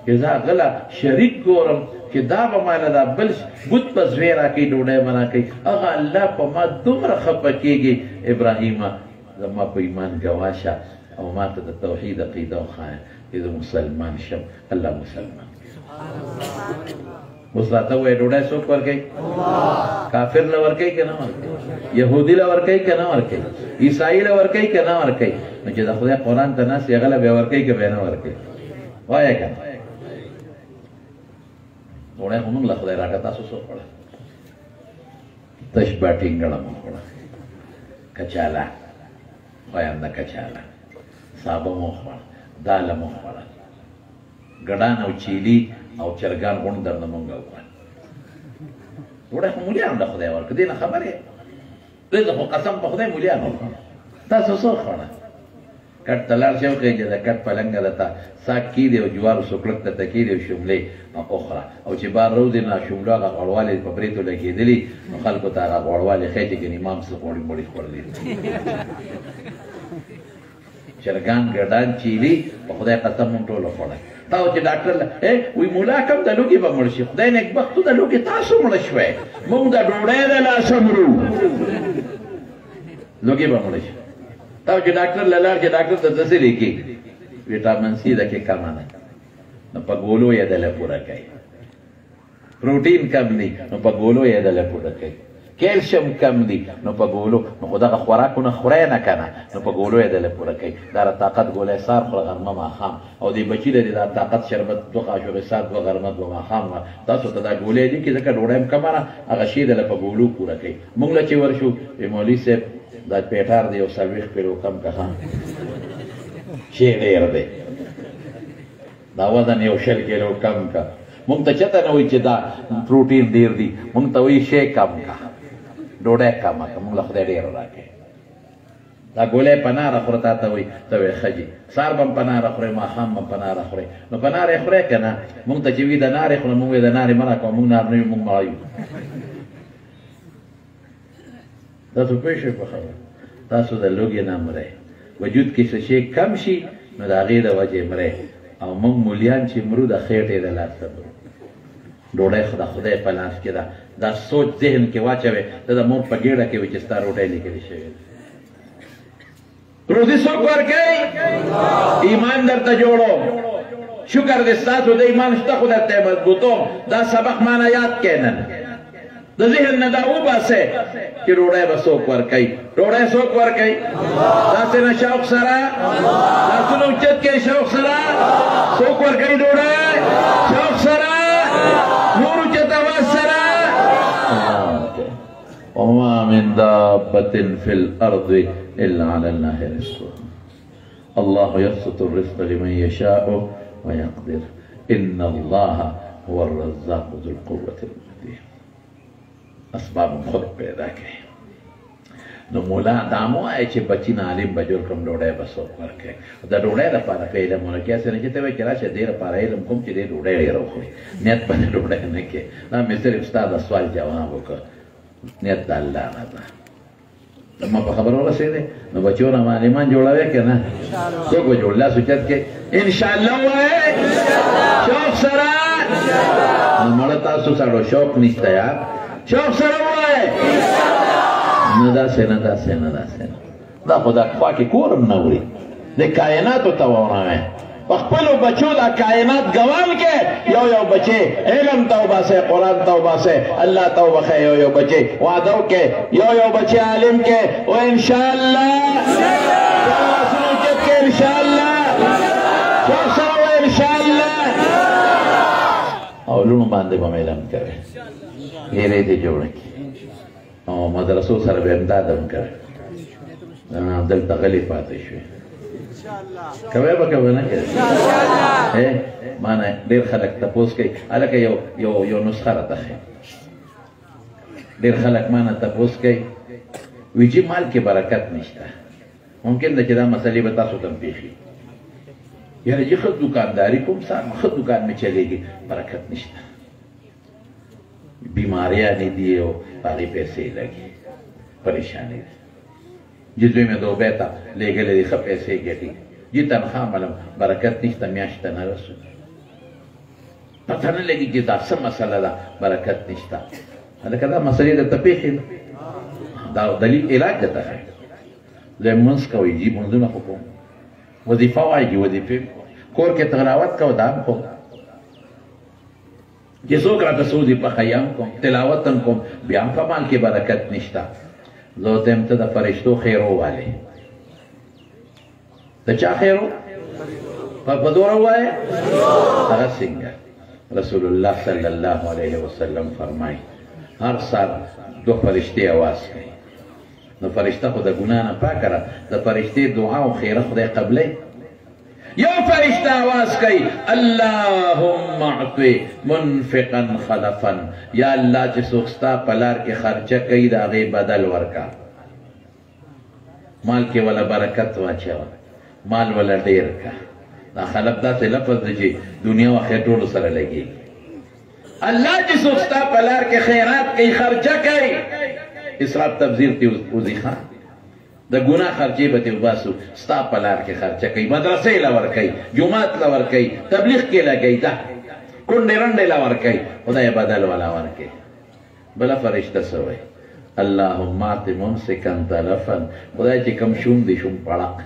چې زه غله شریک ګورم چې دا به ماله دا بل بت په زوی راکوي ډوډۍ به راکوي هغه الله په ما دومره خفه کېږي ابراهیمه زما په ایمان ګواه شه او ما ته د توحید عقیده وښایه چې زه مسلمان شم الله مسلمان اوس راته وایي ډوډۍ څوک ورکوي کافر له ورکوي که نه ورکوي یهودي له ورکوي که نه ورکوي عیسایي له ورکوي که نه ورکوي نو چې د خدای قرآن ته ناست هغه له بیا ورکوي که بیا نه ورکوي وایه که نه ډوډۍ خو موږ له خدای راکړه تاسو څه وخوړه تش باټینګړه مو وخوړه کچاله خوینده کچاله سابه مو وخوړه داله مو وخوړه ګډان او چیلي او چرګان غوڼ درنه مونږ وکړه ډوډۍ خو مولیانو له خدای ورکړه دې نه خبر یې دلته خو قسم په خدای مولیانو وکړه تاسو څه وخوړه کټ ته لاړ شئ وخېږه د کټ پلنګه درته ساک کېدی او جوارو سوکړک ته کېدی او شملې وخوره او چې بار روزې نه شملو هغه غوړوالی په برېتو لګېدلي نو خلکو ته هغه غوړوالی ښایي چې ګنې امام څه غوړي موړي خوړلي چرګان ګډان چیلي په خدای قسم مونږ ټول وخوړه تا چې ډاکټر وی مولا کم د لوګي به مړ شي خدای نیکبختو د لوګي تاسو مړ شوئ موږ د ډوډۍ د لاسه مرو لوګي به مړ شي تا چې ډاکټر له لاړ چې ډاکټر ته داسې لیکي ویټامین سي دکې کمه ده نو په ګولو یې دله پوره کوي پروټین کم دی نو په ګولو یې دله پوره کوي کیلشیم کم دی نو په ګولو نو خو دغه خوراکونه خورئ نه که نه نو په ګولو یې دله پوره کوي دا را طاقت ګولی سار خوره غرمه ماښام او دې بچي لري دا طاقت شربت 2 قاشقې سار 2 غرمه 2 ماښام تاسو ته دا ګولۍ دي چې ځکه ډوډۍ هم کمه ده هغه شی دله په ګولو پوره کوي موږ له چې ورشو مولوي صاحب دا پیټار دی او 40 کیلو کم که شی ډېر دی دا وزن 1 کیلو کم که موږ ته چېرته نه وایي چې دا پروټین ډېر دی موږ ته وایي شی کم که ډوډۍ کمه که موږ له خدای ډېره راکوي دا ګولۍ په ناره خوره تا ته وایي ته وایې ښه جي سهار به هم په ناره خورئ ماښام به هم په ناره خورئ نو په ناره یې خورئ که نه موږ ته چې وي د نارې خورو موږ وایي د نارې مه راکوه موږ نار نه وي موږ مړه یو تاسو پوه شئ په خبره تاسو د لوږې نه مرئ وجود کې څه شی کم شي نو د هغې د وجې مرئ او موږ مولیان چې مرو د خېټې د لاسه مرو ډوډۍ خو د خدای په لاس کې ده دا سوچ ذهن کې واچوې ته د مور په ګېډه کې وي چې ستا روټۍ لیکلې شوې ده روزي څوک ورکوي ایمان درته جوړو شکر دې ستاسو د ایمان شته خو درته یې مضبوطوم دا سبق مانه یاد کړئ نن د ذهن نه دا وباسئ چې ډوډۍ به څوک ورکوي ډوډۍ څوک ورکوي داسې نه شوق سره لاسونه اوچت کړئ شوق سره څوک ورکوي ډوډۍ شوق سره نور اوچت اواز سره وما من دابة في الأرض إلا على الله رزقها الله يبسط الرزق لمن يشاء ويقدر إن الله هو الرزاق ذو القوة المتين اسباب خود پیدا کړي نو مولا دا مو وایي چې بچي نه عالم به جوړ کړم ډوډۍ به څوک ورکوي د ډوډۍ لپاره په علم ورکوي هسې نه چې ته وایې چې راشه دې لپاره علم کوم چې دې ډوډۍ ډېره وخوري نیت به دې ډوډۍ نه کوې دا مې صرف ستا د سوال جواب وکړ نیت د الله نه ده ما په خبره ورسېدې نو بچو نه معلمان جوړوې که نه څوک به جوړ لاس اوچت کې انشاءالله وایې شوق سره نو مړه تاسو سره شوق نشته یار شوق سره وایې نه داسې نه داسې نه داسې نه دا خو دا خوا کې کورم نه وړي د کائناتو ته ووروې په خپلو بچو دا کائنات ګوان کې یو یو بچی علم ته وباسئ قرآن ته وباسئ الله ته وبخئ یو یو بچی وعده وکړئ یو یو بچی عالم کې و انشاءالله لاسونه اوچت کړئ انشاءالله شوق سره و انشاءالله او لوڼو باندې به مې علم کوئ هیلې دې جوړه کړي او مدرسو سره به امداد هم کوئ دلته غلې پاتې شوې کوي به کوي نه کوي ما نه ډېر خلک تپوس کوي هلکه یو نسخه راته ښیي ډېر خلک ما نه تپوس کوي وایي چې مال کې برکت نشته ممکن ده چې دا مسلې به تاسو ته هم پېښي یعنی جی خود دکانداری کوم سار خود دکان میں چلے گی برکت نشتا بیماریاں نہیں دیے ہو باقی پیسے ہی لگے پریشانی جدوی میں دو بیتا لے گلے دی خب پیسے گیٹی جی تنخواہ ملم برکت نشتا میاشتا نرسو پتہ نہ لگی جی دا سم مسئلہ دا برکت نشتا لکہ دا مسئلہ دا تپیخی دا دلیل علاج دیتا ہے لے منس کوئی جی منزو نہ حکوم وظیفہ وائی جی وظیفے کور کے تغلاوت کا دام کو جسو کا تسودی پا خیام کو تلاوتن کو بیان فمال کی برکت نشتا زوتے امتدہ فرشتو خیرو والے تا چا خیرو؟ پدورا ہوا ہے؟ اگر سنگا رسول اللہ صلی اللہ علیہ وسلم فرمائی ہر سال دو فرشتے آواز کئی نو فرشتہ خدا گناہ نہ پا کرا دا فرشتے دعا و خیرہ خدا قبلے یو فرشتہ آواز کئی اللہم اعطوی منفقا خلفا یا اللہ چی سوکستا پلار کے خرچہ کئی دا غی بدل ورکا مال کے والا برکت واچا مال والا دیر کا دا خلف دا سے لفظ جی دنیا و خیٹول سر لگی اللہ چی سوکستا پلار کے خیرات کئی خرچہ کئی اسراف تبذیر تی اوزی خان دا گناہ خرچے بتے باسو ستا پلار کے خرچہ کئی مدرسے لور کئی جماعت لور کئی تبلیغ کے لگئی دا کنڈے رنڈے لور کئی خدا یہ بدل والا ور کئی بلا فرشتہ سوئے اللہم آتی ممسکن تلفن خدا چی کم شون دی شون پڑاک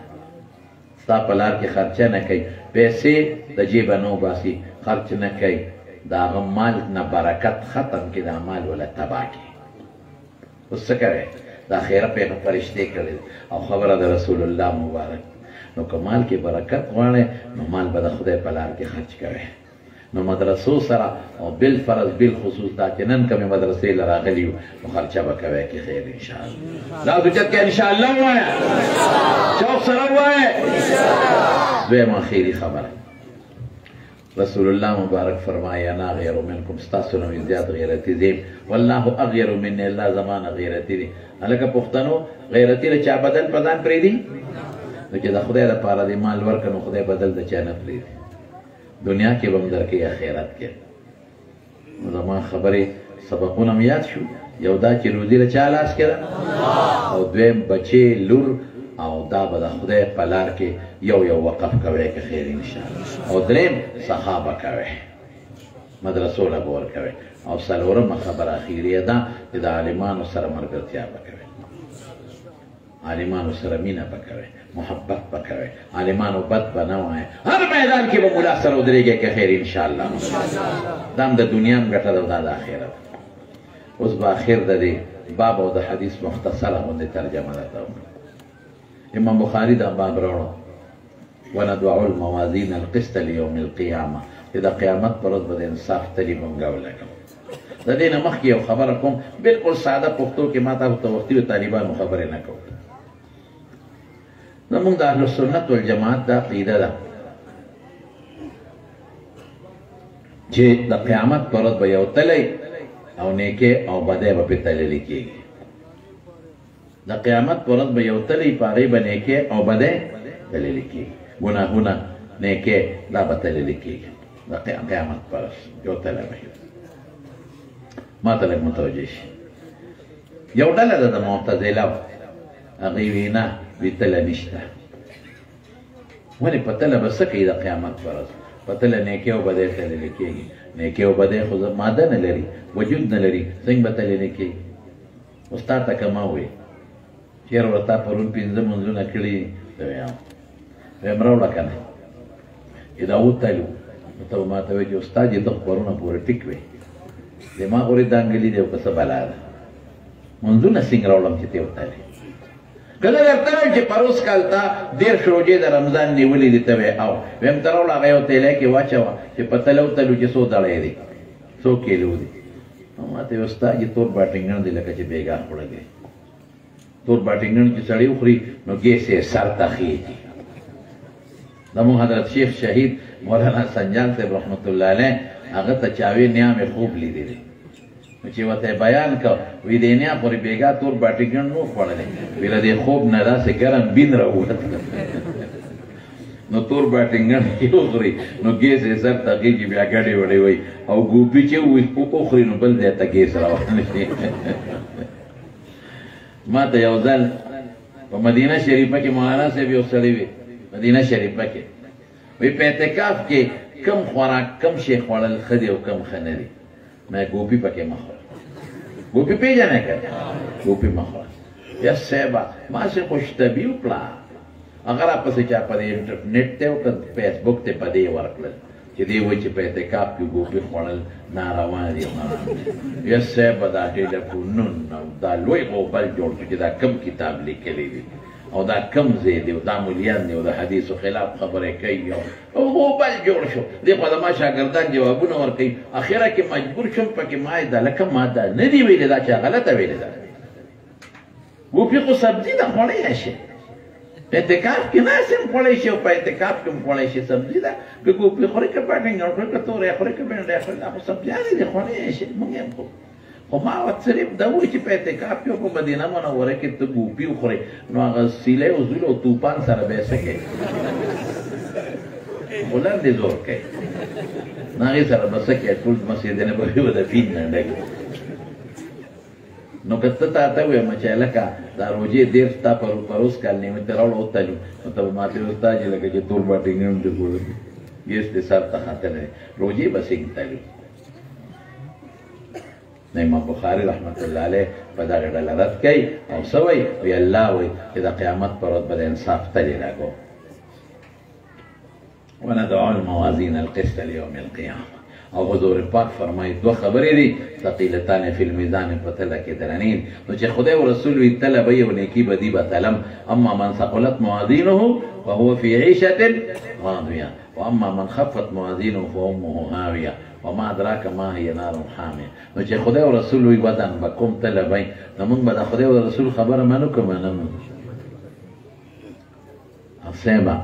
ستا پلار کے خرچہ نہ کئی پیسے دا جیبا نو باسی خرچ نہ کئی دا غمال نہ برکت ختم کی دا مال والا تباہ کی اس سے کرے دا خیرہ پیغم فرشتے کرے او خبر دا رسول اللہ مبارک نو کمال کی برکت وانے نو مال بدا خدا پلار کے خرچ کرے نو مدرسو سرا او بالفرض بالخصوص دا چنن کمی مدرسے لرا غلیو نو خرچہ بکوے کی خیر انشاءاللہ لا دجت کے انشاءاللہ ہوا ہے شوق سرا ہوا ہے دویمہ خیری خبر رسول اللہ مبارک فرمایا انا غیر منکم ستاسونا من زیاد غیرتی دیم واللہ اغیر منی اللہ زمان غیرتی دیم حالکہ پختنو غیرتی دا چا بدل پدان پری دی لیکن دا خدای دا پارا دی مال ورکنو خدای بدل دا چا نپری دی دنیا کی بمدر کی آخیرت کی زمان خبری سبقونم یاد شو یو دا چی روزی دا چا لاس کرا او دویم بچے لور او دا بدا خدای پلار کے یو وقف کوئے کہ خیر انشاءاللہ او دریم صحابہ کوئے مدرسو لگور کوئے او سلورم خبر آخیری دا دا عالمانو سر مرگرتیا بکوئے عالمانو سر مینہ بکوئے محبت بکوئے عالمانو بد بنوائے ہر میدان کی وہ ملا سر ادرے گے کہ خیر انشاءاللہ دام دا دنیا میں گٹا دا دا آخیرت اس با آخر دا دی باب او دا حدیث مختصر ہوں دے ترجمہ دا ہوں امام بخاری دا باب روڑو وَنَدْوَعُ الْمَوَازِينَ الْقِسْتَ لِيَوْمِ الْقِيَامَةِ دا قیامت پر رد بدا انصاف تلی منگاو لگم دا دینا مخی او خبرکم بلکل سادہ پختو کے ماتا ہوتا وقتی و طالبان خبریں نکو نمونگ دا اہل سنت والجماعت دا قیدہ دا جے دا قیامت پر رد بیاو تلی او نیکے او بدے با پی تلی لکی گی دا قیامت پر رد بیاو تلی پاغی با نیکے او بدے تلی لکی گی گناہونا نیکے دا با تلی لکی گی دا قیامت پر جو تلی بیاو ما تلک متوجیش یو ڈالا دا معتزلہ اغیوینا بی تلی نشتا ونی پتلا بسکی دا قیامت پر پتلا نیکے و بدے تلی لکی گی نیکے و بدے خود مادہ نلری وجود نلری سنگ بتلی لکی گی استا تکماوی چیر ورطا پرون پینزم منزو نکلی دویاں ویمراو لکنا اداو تلو تو ما توی جو استا جی دخ پرونا پورا ٹکوی دماغ اوری دانگلی دیو کسا بلا دا منزو نسنگ راولم چی تیو تلی کله درتوی چی پروس کالتا دیر شروجی دا رمضان نیولی دیتوی آو ویم تراولا غیو تیلے کی واچوا چی پتلو تلو چی سو دڑے دی سو کیلو دی اما تیو استا جی تور باٹنگن دی لکا چی بیگاہ پڑا گئی تور باٹنگن چی سڑی اخری نو گیسے سر تخیجی نمو حضرت شیخ شہید مولانا سنجان صاحب رحمت اللہ علیہ اگر چاوی نیا میں خوب لی دی چی وطا بیان کا وی دی نیا پوری بیگا تور باٹنگن نو خوڑا دی ویلا دی خوب ندا سے گرم بین رو نو تور باټینګن یو خوري نو ګیس یې سر ته کېږي بیا ګډې وډې وایي او ګوپي چې وخوري نو بل ځای ته ګیس راوړلی شي. ما ته یو ځل په مدینه شریفه کې مولانا صاحب یو سړی وي مدینه شریفه کې وایي په اعتکاف کې کم خوراک کم شی خوړل ښه دي او کم ښه نه دي. ما ګوپي پکې مه خوره. ګوپي پېژنې که ګوپي مه خوره. یا صاحبه ما چې خوشطبي وکړه هغه راپسې چا په دې انټرنېټ ته او که فیسبوک ته په دې ورکړل چې دی وایي چې په اعتکاف کې ګوپي خوړل ناروا دي او حرام دي. یا صاحبه دا ټېلیفونونه او دا لوی غوبل جوړ شو چې دا کم کتاب لیکلی دی او دا کم ځای دی او دا مولیان دی او د حدیثو خلاف خبرې کوي او غوبل جوړ شو. دې خو زما شاګردان جوابونه ورکوي. اخره کې مجبور شم پکې ما دا لکه ما دا نه دي ویلې دا چا غلطه ویلې ده. ګوپي خو سبزي ده خوړی شي. په اعتکاف کې ناست هم خوړی شي او په اعتکاف کې هم خوړی شي سبزي ده. که ګوپي خوري که باټینګ خوري که تورې خوري که بینډۍ خوري دا خو سبزیانې دي خوړی شي. موږ هم خو خو ما ورته صرف دا وایي چې په اعتکاف کې په مدینه منوره کې ته ګوپي وخورې نو هغه سیلی او زویل او توپان سره به یې څه کوې خو لاندې زور کوي نو هغې سره به څه کوې ټول مسجد نبوي به د فید نه ډک. نو که ته تا ته ووایم چې هلکه دا روژې دېر ستا په روز کال نیمې ته راوړه وتلو نو ته به ماته وستا چې لکه چې تور باټینګ هم دې ګوړه ګیس دې سر ته ختلی روژې به څنګه تلو. امام بخاري رحمت الله علیه په دغه ډله رد کوي او څه وایي وایي الله وایي چې د قیامت پر ورځ به د انصاف تلې راکړو. وندعو الموازین القسط لیوم القیامه. او حضور پاک فرمایي دوه خبرې دي ثقیلتان فی الميزان په تله کې درنین. نو چې خدای او رسول وي تله به یې او نیکي به دي به تلم. اما من ثقلت موازینه فهو فی عیشة راضیه واما من خفت موازینه فامه هاویه وما ادراک ما هي نار حاميه. نو چې خدای او رسول وي وزن به کوم تله وي نو موږ به د خدای او رسول خبره منو که منه صاحبه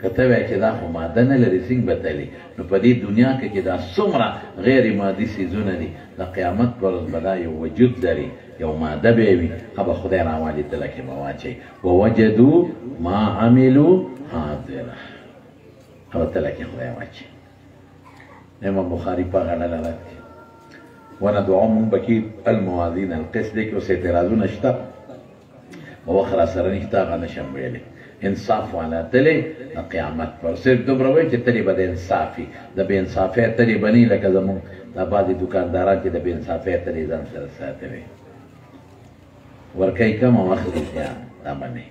که ته وایې چې دا خو ماده نه لري څنګه به تلي نو په دې دنیا کې چې دا څومره غیر مادي څیزونه دي د قیامت پر ورځ به دا یو وجود لري یو ماده به وي هغه به خدای راوالي تله کې به واچوي ووجدو ما عملو حاضره هغه تله کې خدای واچوي. امام بخاري په هغه ډله رد کړي. وندعو مونږ به کې الموازین القسط دی کې اوس اعتراضونه شته او وخت را سره نشته هغه نشم ویلی. انصاف والا تلې د قیامت پر صرف دومره وایي چې تلې به د انصاف وي د بې انصافۍ تلې به نه لکه زمونږ دا بعضې دوکانداران چې د بې انصافۍ تلې ځان سره ساتوي ورکوي کم او اخلي زیان دا به نه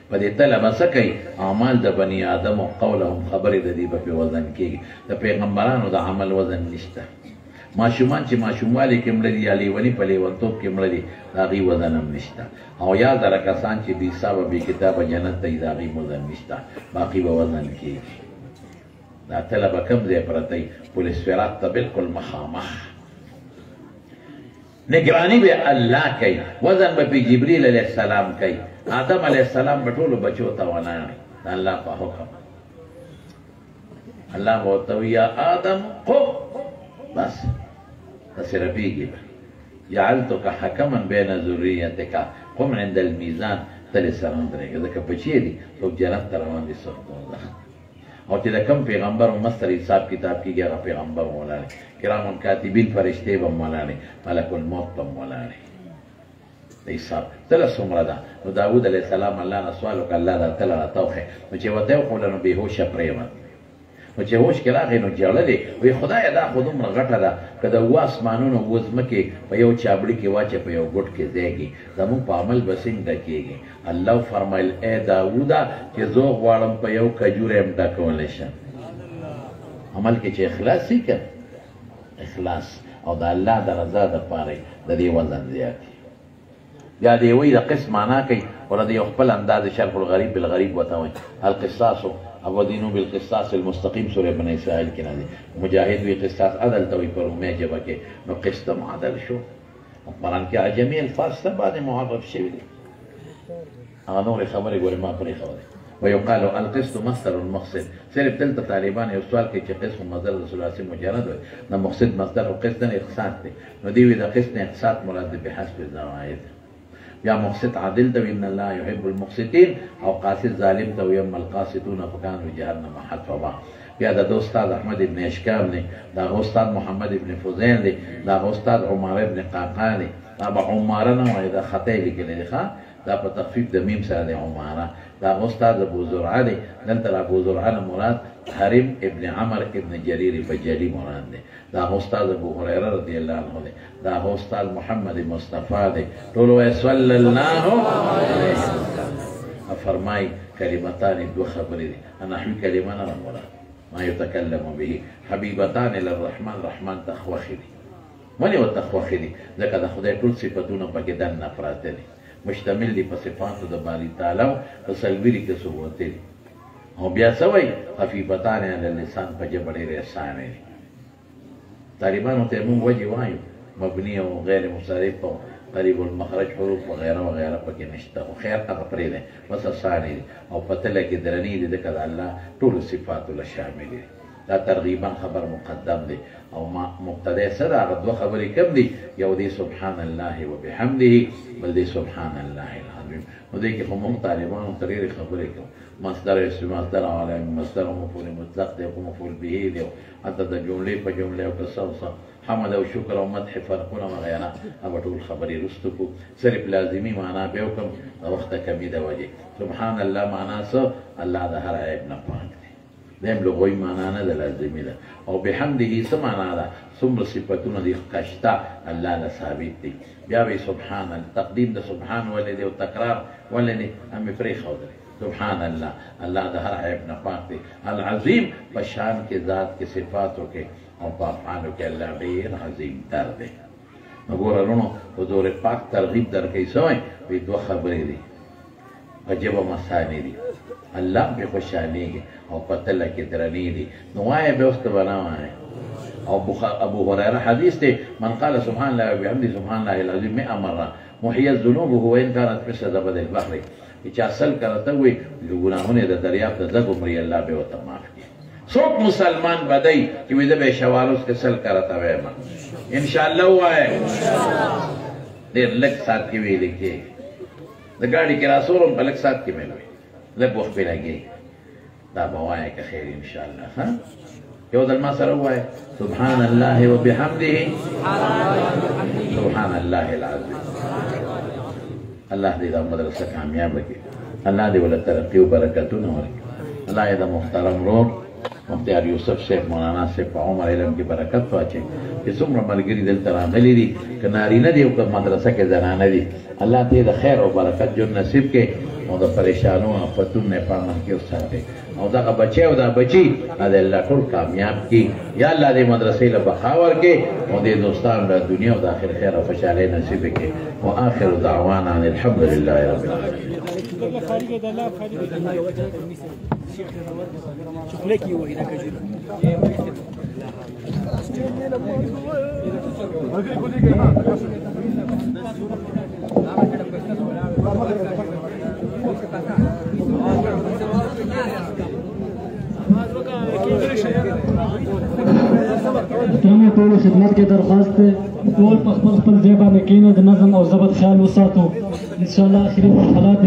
په دې تله به څه کوي اعمال د بني آدم او قولهم خبرې د دې به پې وزن کېږي. د پیغمبرانو د عمل وزن نشته. ماشومان چې ماشوموالي کې مړه دي یا لیوني په لیونتوب کې مړه دي د هغې وزن هم نشته. او یا زره کسان چې بې حسابه بې کتابه جنت ته یي د هغې وزن نشته باقي به وزن کېږي. دا تله به کوم ځای پرته وي پولیس فرات ته بلکل مخامخ نگرانی به الله کوي. وزن به پې جبریل علیه السلام کوي. آدم علیه السلام به ټولو بچو ته ولاړ د الله په حکم. الله به ورته وایي یا آدم قم بس داسې رپېږي به جعلتک حکما بین ذریتک قم عند الميزان تلې سره ودرېږه ځکه بچی دي څوک جنت ته روان دي څوک دوزخ. او چې د کوم پیغمبر مستر حساب کتاب کېږي هغه پیغمبر به ولاړې کرام کاتبین فرشتې به هم ولاړې ملک الموت به هم ولاړې د حساب تله څومره ده. نو داود علیه السلام الله نه سوال وکړه الله دا تله راته وښیه نو چې ورته یې وښوله نو بېهوشه پرېوت. نو چې هوش کې راغی نو ژړلې وایي خدایه دا خو دومره غټه ده که د اووه اسمانونو اووه ځمکې په یو چابړي کې واچې په یو ګوټ کې ځایږي زمونږ په عمل به څنګه کېږي. الله فرمایل ای داوده چې زه غواړم په یو کجوره هم ډکولی شم. عمل کې چې اخلاص وي که اخلاص او د الله د رضا دپاره د دې وزن زیات وي. بیا دې وایي د قسط معنا کوي ورته د یو خپل انداز شرح الغریب بالغریب ورته وایي القصاص او دینو بالقصاص المستقیم سوره بنی اسرائیل کې نازل. مجاهد وی قصاص عدل ته وي په رومي ژبه کې نو قسط هم عدل شو. قرآن کې عجمي الفاظ ته باندې معرف شوي دي. هغه نورې خبرې ګورې ما پرې خبرې ويقال القسط مصدر المقصد. صرف دلته طالبان یو سوال کوي چې قسط مصدر د ثلاثي مجرد وي نه مقصد مصدر او قسط نه اقساط دی. نو دی وی د قسط نه اقساط مراد به حسب الزواید. یا مقسط عادل ته ان الله يحب المقسطين او قاسط ظالم ته يم القاسطون فكانوا جهنم حطبا. بیا د استاد احمد ابن اشکام دی، دا استاد محمد ابن فوزین دی، دا استاد عمر ابن قعقاع دی. دا به عماره نه وایي، دا خطی لیکلی دی ښه، دا په تخفیف د میم سره دی عماره. دا استاد ابو زرعه دی، دلته ابو زرعه نه مراد حریم ابن عمر ابن جریر بجلی مراد دی. دا استاد ابو هریره رضی الله عنه دی. دا استاد محمد مصطفی دی. ټول وایي صلی الله علیه وسلم. فرمای کلمتان دو خبرې دي، نحوي کلمه نه مراد ما يتكلم به، حبيبتان للرحمن، رحمن تخوخي دي. ولې ورته خوښې دي؟ ځکه د خدای ټول صفتونه پکې دننه پراته دي، مشتمل دي په صفاتو د باري تعالی په څلوري قسم وته دي. او بیا څه وایي؟ خفیفتان علی اللسان، په ژبه ډېرې اسانې دي. طالبانو ته موږ وجې وایو مبني او غیر مصرف او قریب المخرج حروف وغیره وغیره پکې نشته، خو خیر هغه پرېږدی، بس اسانې دي او په تله کې درنې دي، ځکه د الله ټولو صفاتو له شامل دي. دا ترغیبا خبر مقدم دی او مبتدا سره هغه دوه خبرې کم دي، یو دی سبحان الله وبحمده، بل دی سبحان الله العظیم. نو دې کې خو موږ طالبانو ته ډېرې خبرې کوو، مصدر اسم مصدر عالم مصدر مفعول مطلق دی او مفعول به دی، حتی د جملې په جملې او قصه حمد او شکر او مدح فرقونه وغیره هغه ټول خبرې رسته کو. صرف لازمي معنا به وکم د وخت کمی د وجې. سبحان الله معنا څه؟ الله د هر عیب نه پاک دی. دیم لغوي معنا نه ده، لازمي ده. او بحمده څه معنا ده؟ څومره صفتونه دي کشته الله له ثابت دي. بیا به سبحان الله، تقدیم د سبحان ولې دی او تکرار ولې دی؟ هم پرېښودلی. سبحان الله، الله د هر عیب نه پاک دی. العظیم په شان کې، ذات کې، صفاتو کې او په افعالو کې الله ډېر عظیم تر دی. نو ګوره وروڼو، حضور پاک ترغیب درکوي څه وایي؟ وایي دوه خبرې دي، په ژبه مسانې دي، الله پې خوشحالېږي او په تله کې درنې دي. نو وایه بیا اوس ته به نه وایې. او ابو هريره حدیث دی، من قال سبحان الله وبحمده سبحان الله العظیم 100 مره محیت ذنوبه وان كانت مثل زبد البحر. چې اصل کرته وي ګناهونه د دریاب د زګ عمرې الله به ورته معاف کړي. څوک مسلمان بدای چې وي د به شوالوس کې سل کرته وایم ان شاء الله وایي. ډېر لږ سات کې ویل کې د ګاډي کې راسورم په لږ سات کې مې وي لږ وخت پې لګي. دا به وایي که خیر ان شاء الله. ها یو ځل ما سره ووایه سبحان الله وبحمده سبحان الله العظیم. الله دې دا مدرسه کامیابه کړي، الله دې ولې ترقي او برکتونه ورکړي، الله دې د محترم رور مختار یوسف صاحب مولانا صاحب په عمر علم کې برکت واچي. چې څومره ملګري دلته راغلي دي، که نارینه دي او که مدرسه کې زنانه دي، الله دې د خیر او برکت ژوند نصیب کړي او د پریشانو آفتونو نه په امن کې وساتي. او دغه بچی او دا بچی دې الله ټول کامیاب کړي. یا الله دې مدرسې له بقا ورکړي او دې دوستان له دنیا او د آخر خیر او خوشحالۍ نصیب کړي. واخر دعوانا ان الحمد لله رب العالمین. تمام ټول خدمت کې درخواست ده، ټول په خپل خپل ځای باندې کېنه، د نظم او ضبط خیال وساتو. ان شاء الله اخري مرحلات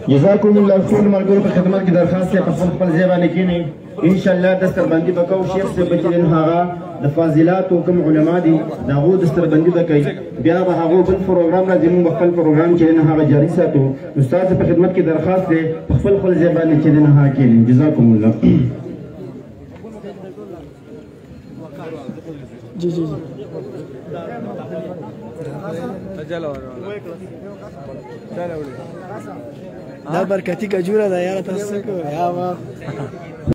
جزاکم الله خیر. ملګرو په خدمت کې درخواست ده، په خپل خپل ځای باندې کېنئ. ان شاء الله دستربندي به کوو. شیخ صاحب چې نن هغه د فاضلاتو کوم علما دي د هغو دستربندي به کوي. بیا به هغو بل پروګرام راځي، موږ به خپل پروګرام چې نن هغه جاري ساتو. نو ستاسو په خدمت کې درخواست ده، په خپل خپل ځای باندې چې نن هغه کېنئ. جزاکم الله. جی جی دا برکتی کجوره ده یاره، تاسو څه کوئ؟